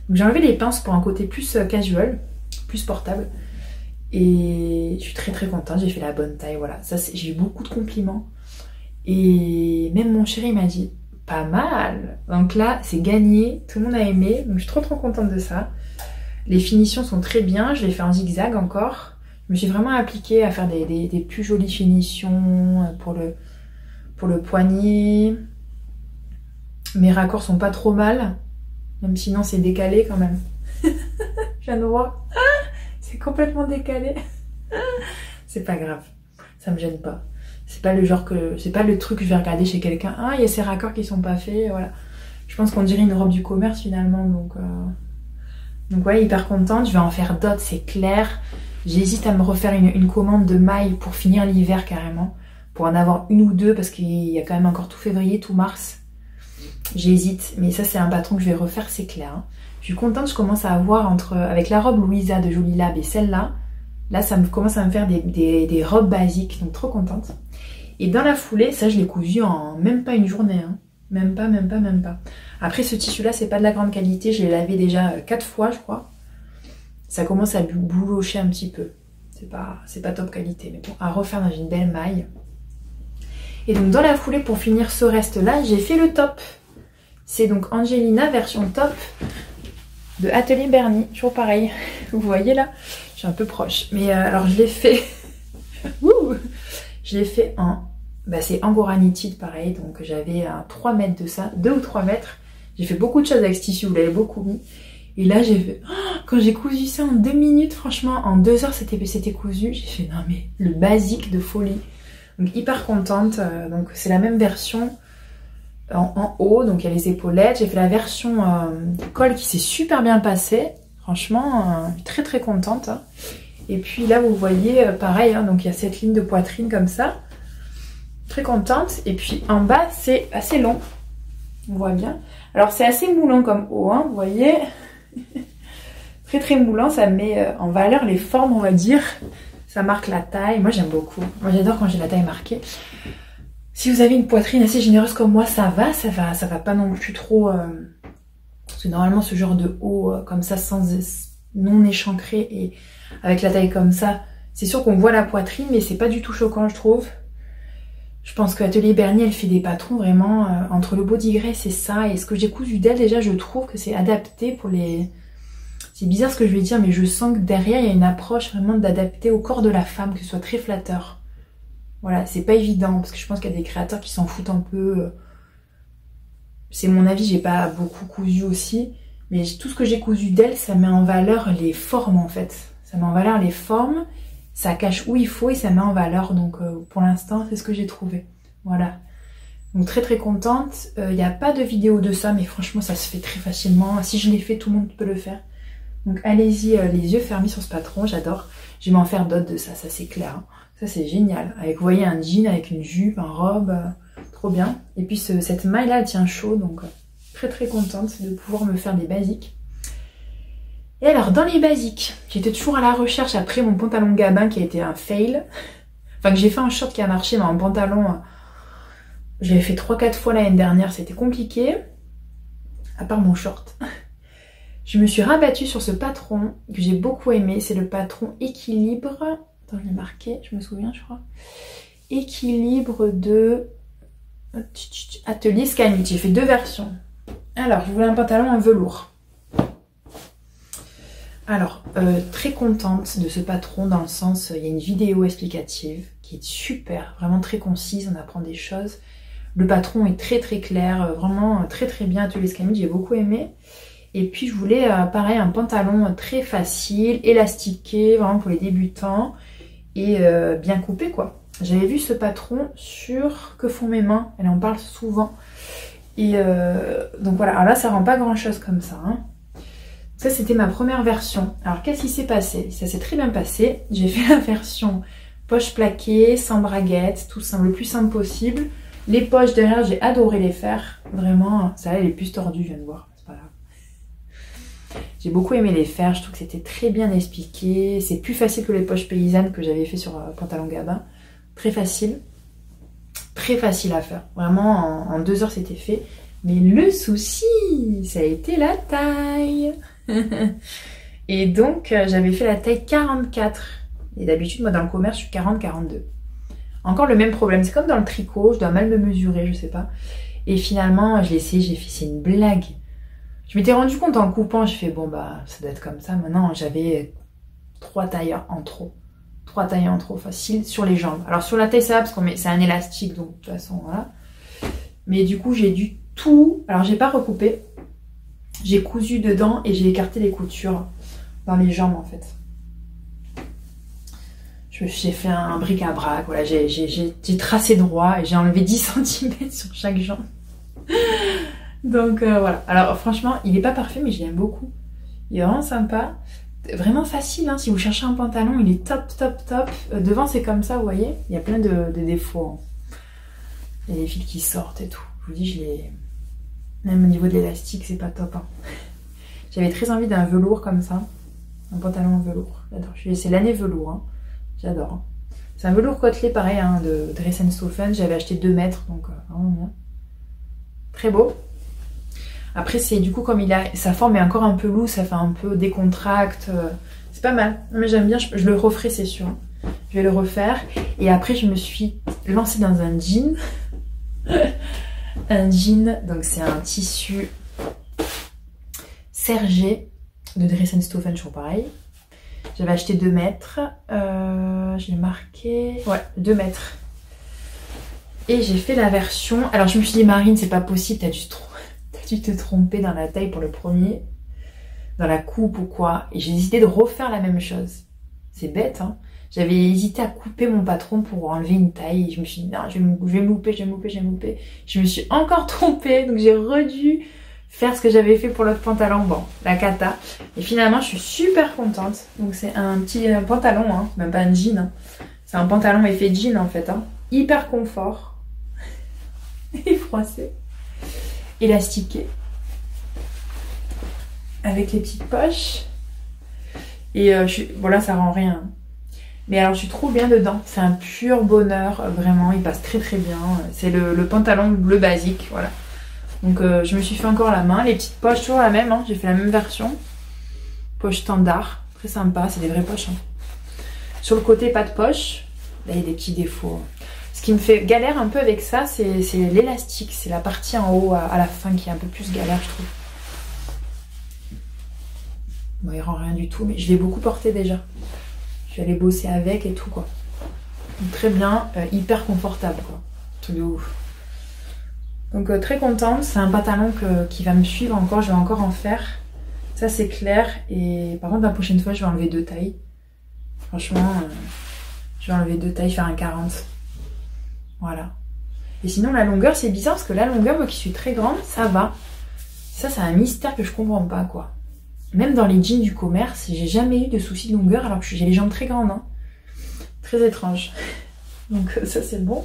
Speaker 1: Donc j'ai enlevé les pinces pour un côté plus casual, plus portable. Et je suis très très contente, j'ai fait la bonne taille, voilà. Ça, j'ai eu beaucoup de compliments. Et même mon chéri m'a dit, pas mal. Donc là, c'est gagné, tout le monde a aimé. Donc je suis trop trop contente de ça. Les finitions sont très bien, je l'ai fait en zigzag encore. Je me suis vraiment appliquée à faire des plus jolies finitions pour le poignet. Mes raccords sont pas trop mal. Même sinon c'est décalé quand même. Je viens de voir. C'est complètement décalé. C'est pas grave. Ça me gêne pas. C'est pas le genre que. C'est pas le truc que je vais regarder chez quelqu'un. Ah, il y a ces raccords qui sont pas faits. Voilà. Je pense qu'on dirait une robe du commerce finalement. Donc ouais, hyper contente. Je vais en faire d'autres, c'est clair. J'hésite à me refaire une commande de mailles pour finir l'hiver carrément. Pour en avoir 1 ou 2 parce qu'il y a quand même encore tout février, tout mars. J'hésite, mais ça c'est un patron que je vais refaire, c'est clair. Hein. Je suis contente, je commence à avoir avec la robe Louisa de Jolie Lab et celle-là, là ça commence à me faire des robes basiques, donc trop contente. Et dans la foulée, ça je l'ai cousu en même pas une journée, hein. Même pas. Après ce tissu-là, c'est pas de la grande qualité, je l'ai lavé déjà 4 fois je crois. Ça commence à boulocher un petit peu, c'est pas top qualité, mais bon, à refaire dans une belle maille. Et donc dans la foulée, pour finir ce reste-là, j'ai fait le top. C'est donc Angelina version top de Atelier Bernie. Toujours pareil. Vous voyez là, je suis un peu proche. Mais alors je l'ai fait. Je l'ai fait en. C'est Angora Knitted pareil. Donc j'avais 3 mètres de ça. 2 ou 3 mètres. J'ai fait beaucoup de choses avec ce tissu. Vous l'avez beaucoup mis. Et là j'ai fait. Quand j'ai cousu ça en 2 minutes, franchement, en 2 heures c'était cousu. J'ai fait non mais le basique de folie. Donc hyper contente. Donc c'est la même version. En haut, donc il y a les épaulettes. J'ai fait la version col qui s'est super bien passée. Franchement, très très contente. Hein. Et puis là, vous voyez, pareil, hein, donc il y a cette ligne de poitrine comme ça. Très contente. Et puis en bas, c'est assez long. On voit bien. Alors c'est assez moulant comme haut, hein, vous voyez. Très très moulant, ça met en valeur les formes, on va dire. Ça marque la taille. Moi j'aime beaucoup. Moi j'adore quand j'ai la taille marquée. Si vous avez une poitrine assez généreuse comme moi, ça va pas non plus trop... parce que normalement, ce genre de haut comme ça, non échancré et avec la taille comme ça, c'est sûr qu'on voit la poitrine, mais c'est pas du tout choquant, je trouve. Je pense que Atelier Bernie, elle fait des patrons vraiment entre le body grace et ça. Et ce que j'ai cousu d'elle, déjà, je trouve que c'est adapté pour les... C'est bizarre ce que je vais dire, mais je sens que derrière, il y a une approche vraiment d'adapter au corps de la femme, que ce soit très flatteur. Voilà, c'est pas évident, parce que je pense qu'il y a des créateurs qui s'en foutent un peu. C'est mon avis, j'ai pas beaucoup cousu aussi. Mais tout ce que j'ai cousu d'elle, ça met en valeur les formes en fait. Ça met en valeur les formes, ça cache où il faut et ça met en valeur. Donc pour l'instant, c'est ce que j'ai trouvé. Voilà. Donc très très contente. Il n'y a pas de vidéo de ça, mais franchement, ça se fait très facilement. Si je l'ai fait, tout le monde peut le faire. Donc allez-y, les yeux fermés sur ce patron, j'adore. Je vais m'en faire d'autres de ça, ça c'est clair. Hein. Ça c'est génial. Avec, vous voyez, un jean avec une jupe, un robe, trop bien. Et puis cette maille là, elle tient chaud, donc très très contente de pouvoir me faire des basiques. Et alors dans les basiques, j'étais toujours à la recherche après mon pantalon Gabin qui a été un fail. Enfin que j'ai fait un short qui a marché, mais un pantalon, je l'avais fait 3-4 fois l'année dernière, c'était compliqué. À part mon short. Je me suis rabattue sur ce patron que j'ai beaucoup aimé, c'est le patron Équilibre. Attends, je l'ai marqué, je me souviens, je crois. Équilibre de Atelier Scanit. J'ai fait 2 versions. Alors, je voulais un pantalon en velours. Alors, très contente de ce patron dans le sens, il y a une vidéo explicative qui est super, vraiment très concise, on apprend des choses. Le patron est très très clair, vraiment très très bien. Atelier Scanit, j'ai beaucoup aimé. Et puis je voulais pareil un pantalon très facile, élastiqué, vraiment pour les débutants et bien coupé quoi. J'avais vu ce patron sur Que font mes mains, elle en parle souvent. Et donc voilà, alors là ça rend pas grand chose comme ça. Hein. Ça c'était ma première version. Alors qu'est-ce qui s'est passé? Ça s'est très bien passé. J'ai fait la version poche plaquée, sans braguette, tout simple, le plus simple possible. Les poches derrière, j'ai adoré les faire. Vraiment, ça elle est plus tordue, je viens de voir. C'est pas grave. J'ai beaucoup aimé les faire, je trouve que c'était très bien expliqué. C'est plus facile que les poches paysannes que j'avais fait sur Pantalon Gabin. Très facile. Très facile à faire. Vraiment, en 2 heures, c'était fait. Mais le souci, ça a été la taille. Et donc, j'avais fait la taille 44. Et d'habitude, moi, dans le commerce, je suis 40-42. Encore le même problème. C'est comme dans le tricot, je dois mal me mesurer, je sais pas. Et finalement, je l'ai essayé, j'ai fait, c'est une blague. Je m'étais rendu compte en coupant, j'ai fait, bon, bah, ça doit être comme ça. Maintenant, j'avais 3 tailles en trop. 3 tailles en trop facile sur les jambes. Alors sur la taille ça va parce que c'est un élastique donc de toute façon voilà. Mais du coup j'ai dû tout. Alors j'ai pas recoupé. J'ai cousu dedans et j'ai écarté les coutures dans les jambes en fait. J'ai fait un bric-à-brac. Voilà, j'ai tracé droit et j'ai enlevé 10 cm sur chaque jambe. Donc voilà. Alors franchement il est pas parfait mais je l'aime beaucoup. Il est vraiment sympa. Vraiment facile, hein. Si vous cherchez un pantalon, il est top, top, top. Devant, c'est comme ça, vous voyez. Il y a plein de défauts. Hein. Il y a des fils qui sortent et tout. Je vous dis, je l'ai... Même au niveau de l'élastique, c'est pas top. Hein. J'avais très envie d'un velours comme ça. Un pantalon en velours. J'adore. C'est l'année velours. Hein. J'adore. Hein. C'est un velours côtelé, pareil, hein, de Dress & Stophen. J'avais acheté 2 mètres, donc vraiment bien. Très beau. Après, c'est du coup, comme sa forme est encore un peu loose, ça fait un peu décontracte. C'est pas mal. Mais j'aime bien, je le referai, c'est sûr. Je vais le refaire. Et après, je me suis lancée dans un jean. Un jean, donc c'est un tissu sergé de Dress & Stophen, toujours pareil. J'avais acheté 2 mètres. J'ai marqué... Ouais, 2 mètres. Et j'ai fait la version... Alors, je me suis dit, Marine, c'est pas possible, t'as dû te tromper dans la taille pour le premier, dans la coupe ou quoi, et j'ai décidé de refaire la même chose. C'est bête, hein. J'avais hésité à couper mon patron pour enlever une taille, et je me suis dit non, je vais me louper. Je me suis encore trompée, donc j'ai redû faire ce que j'avais fait pour l'autre pantalon, bon, la cata, et finalement je suis super contente. Donc c'est un petit pantalon, hein, même pas un jean, hein. C'est un pantalon effet jean en fait, hein. Hyper confort, et froissé. Élastiqué avec les petites poches et bon là ça rend rien mais alors je suis trop bien dedans, c'est un pur bonheur vraiment, il passe très très bien, c'est le pantalon bleu basique, voilà. Donc je me suis fait encore la main, les petites poches toujours la même, hein. J'ai fait la même version, poche standard, très sympa, c'est des vraies poches, hein. Sur le côté pas de poche, là il y a des petits défauts. Ce qui me fait galère un peu avec ça, c'est l'élastique. C'est la partie en haut à la fin qui est un peu plus galère, je trouve. Bon, il rend rien du tout, mais je l'ai beaucoup porté déjà. Je vais aller bosser avec et tout, quoi. Donc, très bien, hyper confortable, quoi. Truc de ouf. Donc, très contente. C'est un pantalon qui va me suivre encore. Je vais encore en faire. Ça, c'est clair. Et par contre, la prochaine fois, je vais enlever 2 tailles. Franchement, je vais enlever 2 tailles, faire un 40. Voilà. Et sinon, la longueur, c'est bizarre parce que la longueur, moi qui suis très grande, ça va. Ça, c'est un mystère que je comprends pas, quoi. Même dans les jeans du commerce, j'ai jamais eu de soucis de longueur alors que j'ai les jambes très grandes. Hein. Très étrange. Donc, ça, c'est bon.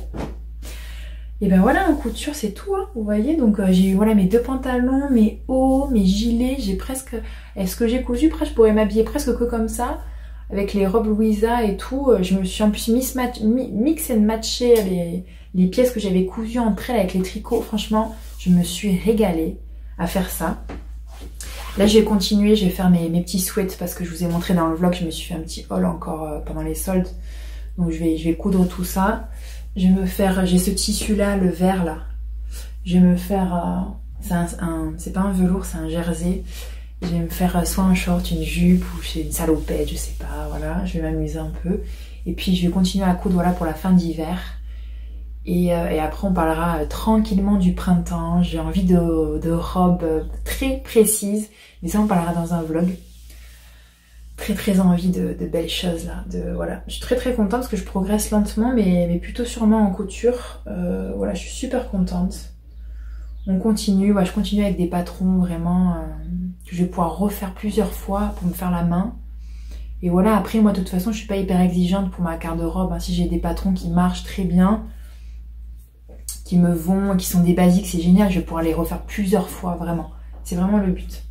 Speaker 1: Et ben voilà, en couture, c'est tout. Hein, vous voyez, donc j'ai eu voilà, mes 2 pantalons, mes hauts, mes gilets. J'ai presque... Est-ce que j'ai cousu? Presque, je pourrais m'habiller presque que comme ça. Avec les robes Louisa et tout, je me suis en plus mix and matché les pièces que j'avais cousues entre elles avec les tricots. Franchement, je me suis régalée à faire ça. Là, je vais continuer, je vais faire mes petits sweats parce que je vous ai montré dans le vlog, je me suis fait un petit haul encore pendant les soldes. Donc, je vais coudre tout ça. Je vais me faire, j'ai ce tissu-là, le vert là. Je vais me faire, c'est pas un velours, c'est un jersey. Je vais me faire soit un short, une jupe ou une salopette, je sais pas, voilà, je vais m'amuser un peu. Et puis je vais continuer à coudre voilà, pour la fin d'hiver. Et après on parlera tranquillement du printemps. J'ai envie de robes très précises, mais ça on parlera dans un vlog. très envie de belles choses là. Voilà. Je suis très contente parce que je progresse lentement mais plutôt sûrement en couture. Voilà, je suis super contente. On continue, ouais, je continue avec des patrons vraiment que je vais pouvoir refaire plusieurs fois pour me faire la main. Et voilà, après moi de toute façon je suis pas hyper exigeante pour ma garde-robe. Hein. Si j'ai des patrons qui marchent très bien, qui me vont, qui sont des basiques, c'est génial, je vais pouvoir les refaire plusieurs fois, vraiment. C'est vraiment le but.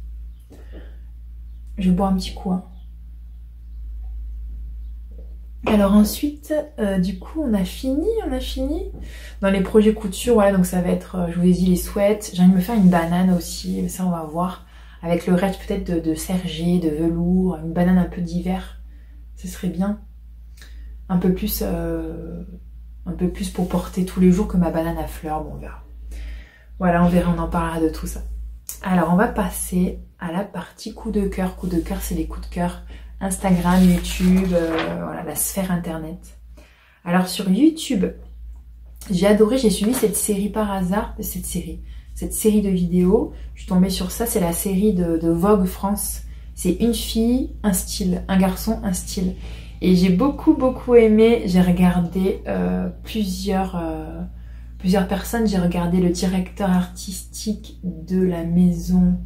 Speaker 1: Je bois un petit coup. Hein. Alors ensuite, du coup, on a fini. Dans les projets couture, voilà, donc ça va être, je vous ai dit, les sweats. J'ai envie de me faire une banane aussi, mais ça on va voir. Avec le reste peut-être de serge, de velours, une banane un peu d'hiver, ce serait bien. Un peu plus pour porter tous les jours que ma banane à fleurs, bon on verra. Voilà, on verra, on en parlera de tout ça. Alors on va passer à la partie coup de cœur. Coup de cœur, c'est les coups de cœur Instagram, YouTube, voilà, la sphère internet. Alors sur YouTube, j'ai adoré, j'ai suivi cette série par hasard, cette série de vidéos. Je suis tombée sur ça, c'est la série de Vogue France. C'est une fille, un style, un garçon, un style. Et j'ai beaucoup aimé, j'ai regardé plusieurs personnes. J'ai regardé le directeur artistique de la maison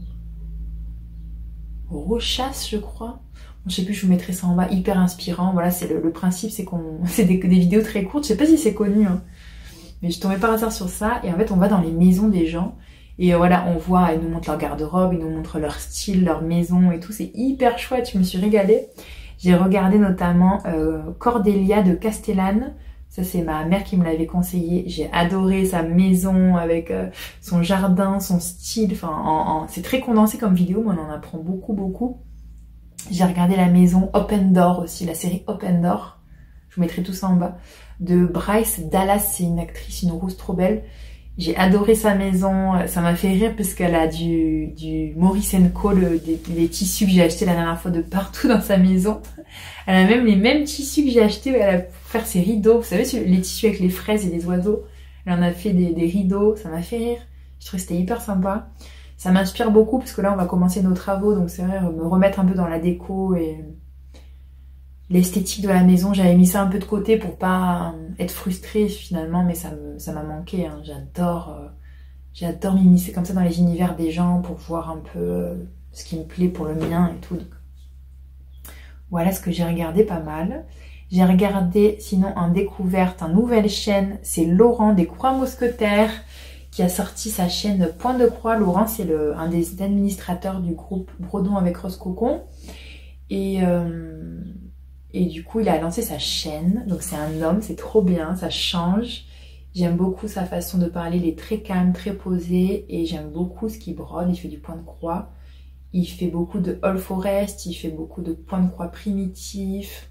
Speaker 1: Rochas, je crois. Je sais plus, je vous mettrai ça en bas, hyper inspirant. Voilà, c'est le principe, c'est des vidéos très courtes. Je sais pas si c'est connu, hein. Mais je tombais par hasard sur ça. Et en fait, on va dans les maisons des gens. Et voilà, on voit, ils nous montrent leur garde-robe, ils nous montrent leur style, leur maison et tout. C'est hyper chouette, je me suis régalée. J'ai regardé notamment Cordélia de Castellane. Ça, c'est ma mère qui me l'avait conseillé. J'ai adoré sa maison avec son jardin, son style. Enfin, c'est très condensé comme vidéo, mais on en apprend beaucoup. J'ai regardé la maison Open Door aussi, la série Open Door. Je vous mettrai tout ça en bas. De Bryce Dallas, c'est une actrice, une rousse trop belle. J'ai adoré sa maison, ça m'a fait rire parce qu'elle a du Maurice & Co, les tissus que j'ai achetés la dernière fois de partout dans sa maison. Elle a même les mêmes tissus que j'ai achetés, elle a pour faire ses rideaux. Vous savez, les tissus avec les fraises et les oiseaux. Elle en a fait des rideaux, ça m'a fait rire. Je trouvais que c'était hyper sympa. Ça m'inspire beaucoup parce que là, on va commencer nos travaux, donc c'est vrai, me remettre un peu dans la déco et l'esthétique de la maison. J'avais mis ça un peu de côté pour pas être frustrée finalement, mais ça m'a manqué. Hein. J'adore m'immiscer comme ça dans les univers des gens pour voir un peu ce qui me plaît pour le mien et tout. Donc, voilà ce que j'ai regardé pas mal. J'ai regardé sinon en découverte, une nouvelle chaîne, c'est Laurent des Croix Mousquetaires qui a sorti sa chaîne Point de Croix. Laurent, c'est un des administrateurs du groupe Brodons avec Rose Cocon. Et du coup, il a lancé sa chaîne. Donc c'est un homme, c'est trop bien, ça change. J'aime beaucoup sa façon de parler, il est très calme, très posé. Et j'aime beaucoup ce qu'il brode, il fait du point de croix. Il fait beaucoup de All Forest, il fait beaucoup de points de croix primitifs.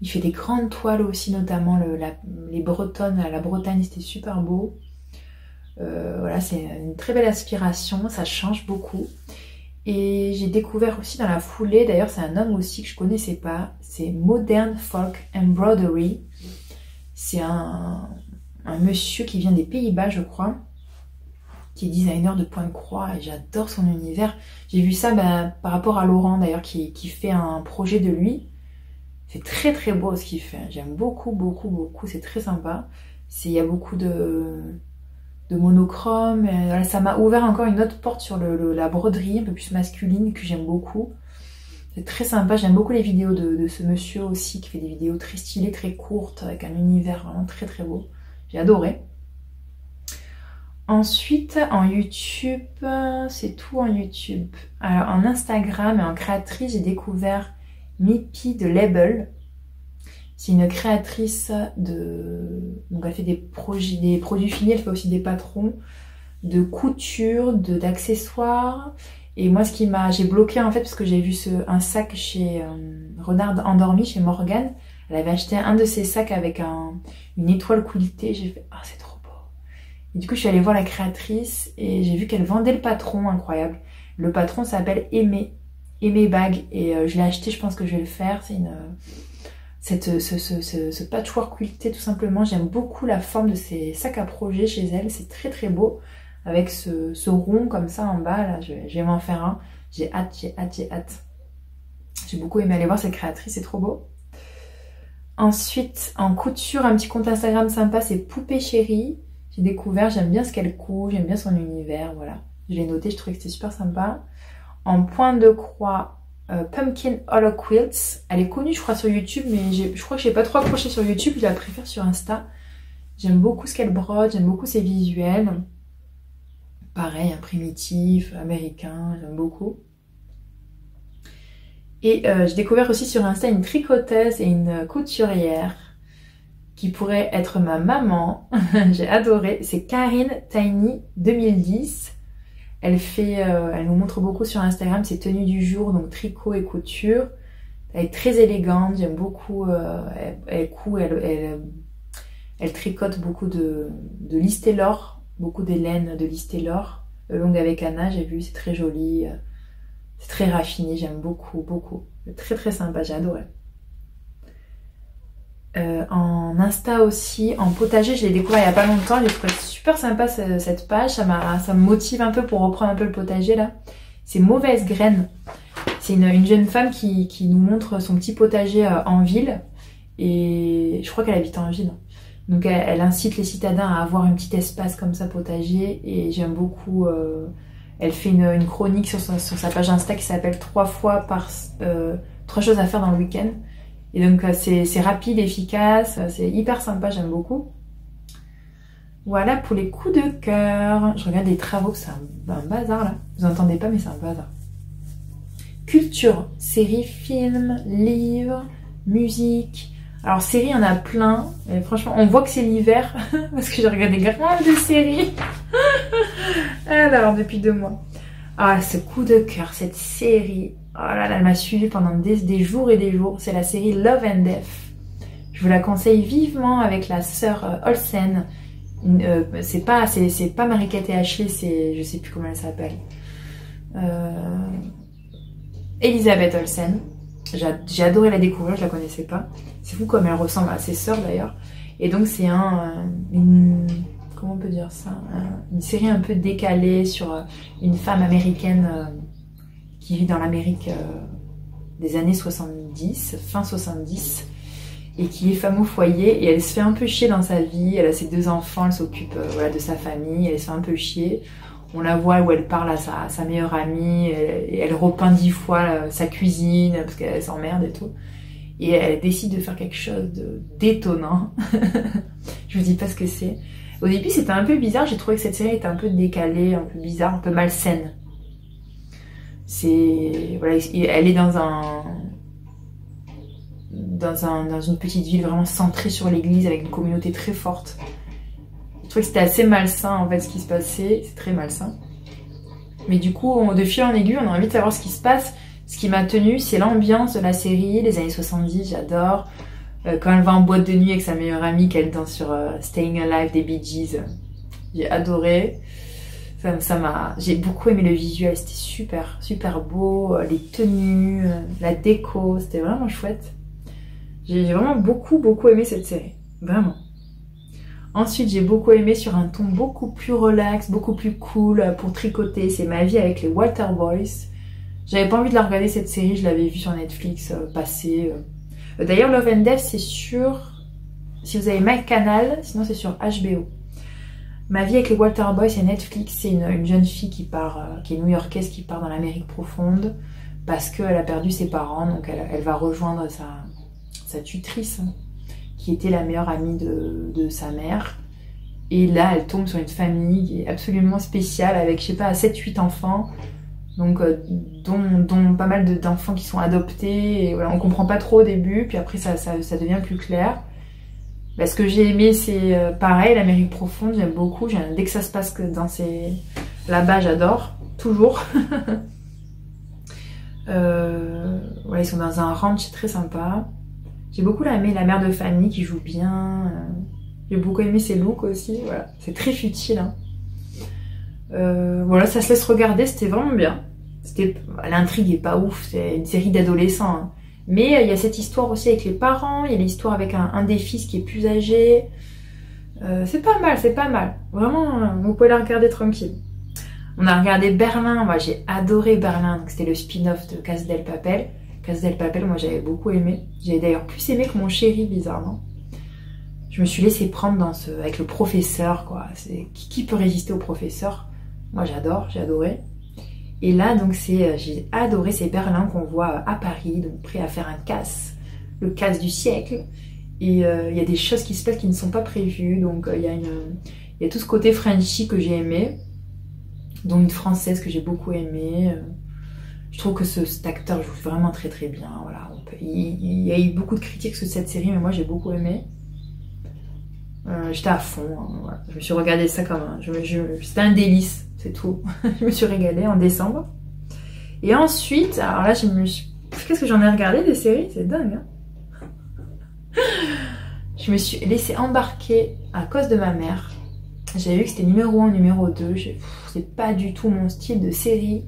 Speaker 1: Il fait des grandes toiles aussi, notamment les bretonnes à la Bretagne, c'était super beau. Voilà, c'est une très belle inspiration, ça change beaucoup. Et j'ai découvert aussi dans la foulée, d'ailleurs c'est un homme aussi que je connaissais pas, c'est Modern Folk Embroidery. C'est un monsieur qui vient des Pays-Bas, je crois, qui est designer de point de croix et j'adore son univers. J'ai vu ça par rapport à Laurent d'ailleurs qui fait un projet de lui. C'est très beau ce qu'il fait, j'aime beaucoup, c'est très sympa. Il y a beaucoup de monochrome, voilà, ça m'a ouvert encore une autre porte sur la broderie un peu plus masculine que j'aime beaucoup. C'est très sympa, j'aime beaucoup les vidéos de ce monsieur aussi qui fait des vidéos très stylées, très courtes, avec un univers vraiment très beau. J'ai adoré. Ensuite, en YouTube, c'est tout en YouTube. Alors, en Instagram et en créatrice, j'ai découvert Mipi de Label. C'est une créatrice donc elle fait des produits finis, elle fait aussi des patrons de couture, d'accessoires. Et moi, j'ai bloqué en fait parce que j'ai vu un sac chez Renard Endormi, chez Morgane. Elle avait acheté un de ces sacs avec une étoile quiltée. J'ai fait, ah c'est trop beau. Et du coup, je suis allée voir la créatrice et j'ai vu qu'elle vendait le patron, incroyable. Le patron s'appelle Aimé Bag et je l'ai acheté, je pense que je vais le faire. C'est ce patchwork quilté tout simplement. J'aime beaucoup la forme de ces sacs à projet chez elle, c'est très beau. Avec ce rond comme ça en bas, là, je vais m'en faire un. J'ai hâte. J'ai beaucoup aimé aller voir cette créatrice, c'est trop beau. Ensuite, en couture, un petit compte Instagram sympa, c'est Poupée Chérie. J'ai découvert, j'aime bien ce qu'elle coud, j'aime bien son univers, voilà. Je l'ai noté, je trouvais que c'était super sympa. En point de croix, Pumpkin Hollow Quilts. Elle est connue, je crois, sur YouTube, mais je crois que j'ai pas trop accroché sur YouTube, je la préfère sur Insta. J'aime beaucoup ce qu'elle brode, j'aime beaucoup ses visuels. Pareil, un primitif, américain, j'aime beaucoup. Et j'ai découvert aussi sur Insta une tricoteuse et une couturière qui pourrait être ma maman. J'ai adoré. C'est Karine Tiny 2010. Elle nous montre beaucoup sur Instagram ses tenues du jour, donc tricot et couture. Elle est très élégante, j'aime beaucoup. Elle tricote beaucoup de Liz Taylor, beaucoup des laines de Liz Taylor. Longue avec Anna, j'ai vu, c'est très joli. C'est très raffiné, j'aime beaucoup, beaucoup. C'est très très sympa, j'ai adoré. En Insta aussi, en potager, je l'ai découvert il n'y a pas longtemps, j'ai trouvé super sympa cette page, ça me motive un peu pour reprendre un peu le potager là. C'est Mauvaise Graine, c'est une jeune femme qui nous montre son petit potager en ville, et je crois qu'elle habite en ville. Donc elle incite les citadins à avoir un petit espace comme ça potager, et j'aime beaucoup. Elle fait une chronique sur sa page Insta qui s'appelle 3 choses à faire dans le week-end. Et donc c'est rapide, efficace, c'est hyper sympa, j'aime beaucoup. Voilà pour les coups de cœur. Je regarde les travaux, c'est un bazar là. Vous entendez pas, mais c'est un bazar. Culture, séries, films, livres, musique. Alors séries, il y en a plein. Et franchement, on voit que c'est l'hiver parce que j'ai regardé grave de séries. Alors, depuis 2 mois. Ah, ce coup de cœur, cette série. Oh là là, elle m'a suivi pendant des jours et des jours. C'est la série Love and Death. Je vous la conseille vivement avec la sœur Olsen. C'est pas Marie-Kate et Ashley, c'est, je sais plus comment elle s'appelle. Elisabeth Olsen. J'ai adoré la découvrir, je la connaissais pas. C'est fou comme elle ressemble à ses sœurs d'ailleurs. Et donc c'est comment on peut dire ça, une série un peu décalée sur une femme américaine qui vit dans l'Amérique des années 70, fin 70, et qui est femme au foyer, et elle se fait un peu chier dans sa vie. Elle a ses 2 enfants, elle s'occupe de sa famille, elle se fait un peu chier. On la voit où elle parle à sa meilleure amie, et elle repeint 10 fois sa cuisine parce qu'elle s'emmerde et tout. Et elle décide de faire quelque chose d'étonnant. Je vous dis pas ce que c'est. Au début, c'était un peu bizarre. J'ai trouvé que cette série était un peu décalée, un peu bizarre, un peu malsaine. Voilà, elle est dans une petite ville vraiment centrée sur l'église avec une communauté très forte. Je trouvais que c'était assez malsain en fait ce qui se passait. C'est très malsain. Mais du coup, de fil en aiguille, on a envie de savoir ce qui se passe. Ce qui m'a tenue, c'est l'ambiance de la série, les années 70, j'adore. Quand elle va en boîte de nuit avec sa meilleure amie, qu'elle danse sur Staying Alive des Bee Gees, j'ai adoré. J'ai beaucoup aimé le visuel, c'était super, super beau, les tenues, la déco, c'était vraiment chouette. J'ai vraiment beaucoup, beaucoup aimé cette série, vraiment. Ensuite, j'ai beaucoup aimé sur un ton beaucoup plus relax, beaucoup plus cool pour tricoter, c'est Ma vie avec les Water Boys. J'avais pas envie de la regarder cette série, je l'avais vue sur Netflix passer. D'ailleurs, Love and Death, c'est sur... Si vous avez MyCanal, sinon c'est sur HBO. Ma vie avec les Water Boys, c'est Netflix. C'est une jeune fille qui est new-yorkaise, qui part dans l'Amérique profonde parce qu'elle a perdu ses parents. Donc elle va rejoindre sa tutrice, qui était la meilleure amie de sa mère. Et là, elle tombe sur une famille qui est absolument spéciale avec, je sais pas, 7-8 enfants. Donc, dont pas mal d'enfants qui sont adoptés. Et voilà, on comprend pas trop au début, puis après ça devient plus clair. Bah, ce que j'ai aimé, c'est pareil, l'Amérique profonde, j'aime beaucoup. Dès que ça se passe là-bas, j'adore, toujours. Voilà, ils sont dans un ranch, c'est très sympa. J'ai beaucoup aimé la mère de famille qui joue bien. J'ai beaucoup aimé ses looks aussi. Voilà, c'est très futile. Hein. Voilà, ça se laisse regarder, c'était vraiment bien. L'intrigue est pas ouf, c'est une série d'adolescents. Hein. Mais il y a cette histoire aussi avec les parents, il y a l'histoire avec un des fils qui est plus âgé. C'est pas mal, c'est pas mal. Vraiment, vous pouvez la regarder tranquille. On a regardé Berlin, moi j'ai adoré Berlin, c'était le spin-off de Casa del Papel. Casa del Papel, moi j'avais beaucoup aimé. J'avais d'ailleurs plus aimé que mon chéri, bizarrement. Je me suis laissée prendre avec le professeur, quoi. Qui peut résister au professeur? Moi j'adore, j'ai adoré. Et là, donc j'ai adoré ces Berlin qu'on voit à Paris, donc prêt à faire le casse du siècle. Et il y a des choses qui se passent qui ne sont pas prévues. Donc il y a tout ce côté Frenchy que j'ai aimé, dont une française que j'ai beaucoup aimée. Je trouve que cet acteur joue vraiment très très bien. Voilà, il y a eu beaucoup de critiques sur cette série, mais moi j'ai beaucoup aimé. J'étais à fond. Hein, voilà. Je me suis regardé ça comme c'était un délice, c'est tout. Je me suis régalée en décembre. Et ensuite, alors là, qu'est-ce que j'en ai regardé des séries? C'est dingue. Hein, je me suis laissée embarquer à cause de ma mère. J'avais vu que c'était numéro 1, numéro 2. C'est pas du tout mon style de série.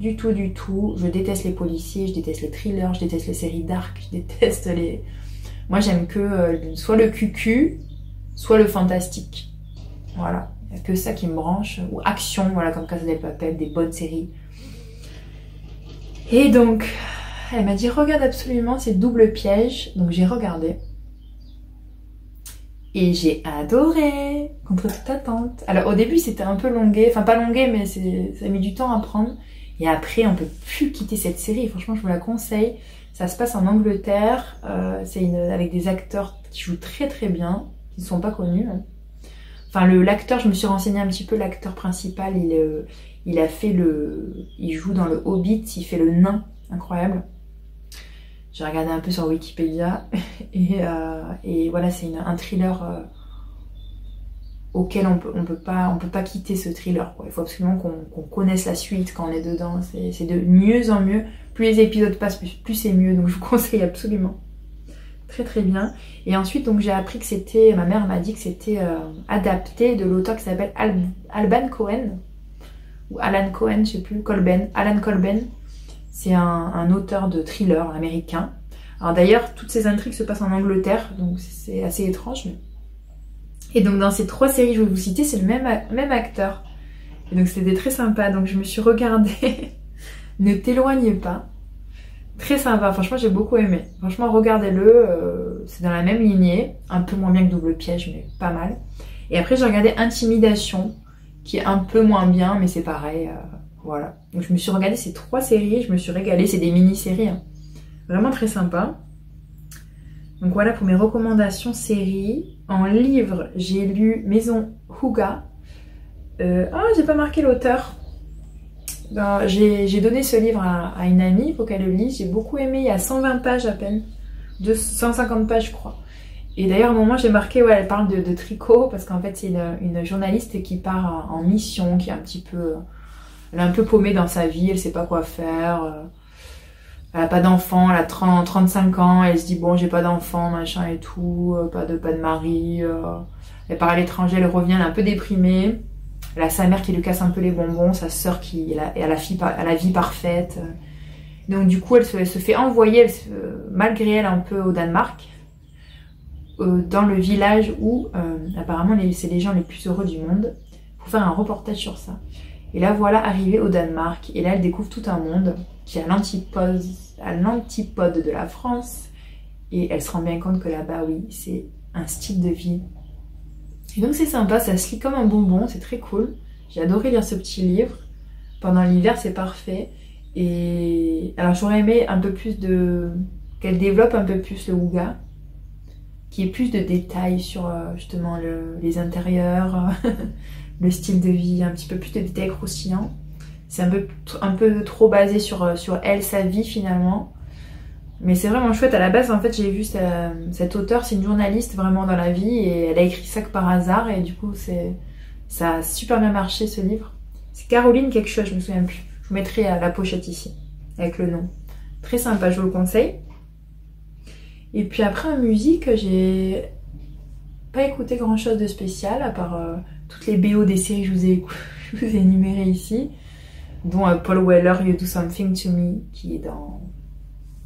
Speaker 1: Du tout, du tout. Je déteste les policiers, je déteste les thrillers, je déteste les séries dark, je déteste les... Moi, j'aime que soit le cucu, soit le fantastique. Voilà. Il n'y a que ça qui me branche. Ou action, voilà, comme Casa del Papel, des bonnes séries. Et donc, elle m'a dit, regarde absolument, c'est Double Piège. Donc, j'ai regardé. Et j'ai adoré, contre toute attente. Alors, au début, c'était un peu longué. Enfin, pas longué, mais ça a mis du temps à prendre. Et après, on peut plus quitter cette série. Franchement, je vous la conseille. Ça se passe en Angleterre. C'est avec des acteurs qui jouent très très bien, qui ne sont pas connus. Enfin, l'acteur, je me suis renseignée un petit peu. L'acteur principal, il joue dans le Hobbit. Il fait le nain, incroyable. J'ai regardé un peu sur Wikipédia. Et voilà, c'est un thriller auquel on peut pas quitter ce thriller, quoi. Il faut absolument qu'on connaisse la suite quand on est dedans. C'est de mieux en mieux. Plus les épisodes passent, plus c'est mieux. Donc je vous conseille absolument. Très très bien. Et ensuite, donc j'ai appris que ma mère m'a dit que c'était adapté de l'auteur qui s'appelle Alban Cohen. Ou Alan Cohen, je sais plus, Alan Colben. C'est un auteur de thriller américain. Alors d'ailleurs, toutes ces intrigues se passent en Angleterre, donc c'est assez étrange, mais... Et donc dans ces 3 séries que je vais vous citer, c'est le même acteur. Et donc c'était très sympa. Donc je me suis regardée Ne t'éloigne pas. Très sympa, franchement j'ai beaucoup aimé. Franchement regardez-le, c'est dans la même lignée. Un peu moins bien que Double Piège, mais pas mal. Et après j'ai regardé Intimidation, qui est un peu moins bien, mais c'est pareil. Voilà. Donc je me suis regardé ces 3 séries, je me suis régalée. C'est des mini-séries. Hein. Vraiment très sympa. Donc voilà pour mes recommandations séries. En livre, j'ai lu Maison Houga. J'ai pas marqué l'auteur. J'ai donné ce livre à une amie, il faut qu'elle le lise. J'ai beaucoup aimé, il y a 120 pages à peine. 150 pages, je crois. Et d'ailleurs, à un moment, j'ai marqué, ouais, elle parle de tricot, parce qu'en fait, c'est une journaliste qui part en mission, qui est elle est un peu paumée dans sa vie, elle sait pas quoi faire. Elle a pas d'enfant, elle a 35 ans, elle se dit bon j'ai pas d'enfant, machin et tout, pas de mari, elle part à l'étranger, elle revient, elle est un peu déprimée, elle a sa mère qui lui casse un peu les bonbons, sa sœur qui a la vie parfaite, donc du coup elle se fait envoyer, malgré elle un peu au Danemark, dans le village où apparemment c'est les gens les plus heureux du monde, pour faire un reportage sur ça. Et là voilà arrivée au Danemark, et là elle découvre tout un monde qui est à l'antipode de la France, et elle se rend bien compte que là-bas, oui, c'est un style de vie. Et donc c'est sympa, ça se lit comme un bonbon, c'est très cool. J'ai adoré lire ce petit livre. Pendant l'hiver, c'est parfait. Et alors j'aurais aimé un peu plus qu'elle développe un peu plus le Houga, qui ait plus de détails sur justement les intérieurs, le style de vie, un petit peu plus de détails croustillants. C'est un peu trop basé sur elle, sa vie finalement. Mais c'est vraiment chouette. À la base, en fait, j'ai vu cette auteure, c'est une journaliste vraiment dans la vie, et elle a écrit ça que par hasard, et du coup, ça a super bien marché ce livre. C'est Caroline quelque chose, je me souviens plus. Je vous mettrai la pochette ici, avec le nom. Très sympa, je vous le conseille. Et puis après, en musique, j'ai pas écouté grand chose de spécial, à part toutes les BO des séries que je vous ai énumérées ici, dont Paul Weller, You Do Something To Me, qui est dans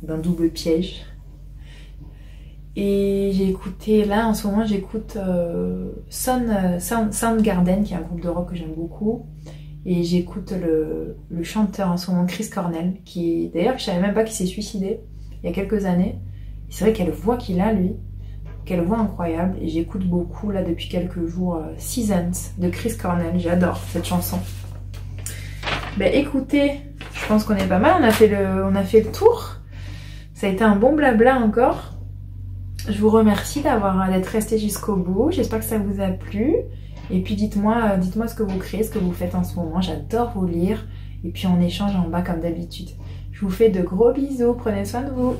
Speaker 1: Double Piège. Et j'ai écouté, là en ce moment j'écoute Soundgarden, qui est un groupe de rock que j'aime beaucoup. Et j'écoute le chanteur en ce moment, Chris Cornell, qui d'ailleurs je savais même pas qu'il s'est suicidé il y a quelques années. C'est vrai quelle voix qu'il a lui, quelle voix incroyable. Et j'écoute beaucoup là depuis quelques jours Seasons de Chris Cornell, j'adore cette chanson. Ben écoutez, je pense qu'on est pas mal, on a fait le tour. Ça a été un bon blabla encore. Je vous remercie d'être resté jusqu'au bout, j'espère que ça vous a plu. Et puis dites-moi ce que vous créez, ce que vous faites en ce moment. J'adore vous lire. Et puis on échange en bas comme d'habitude. Je vous fais de gros bisous. Prenez soin de vous.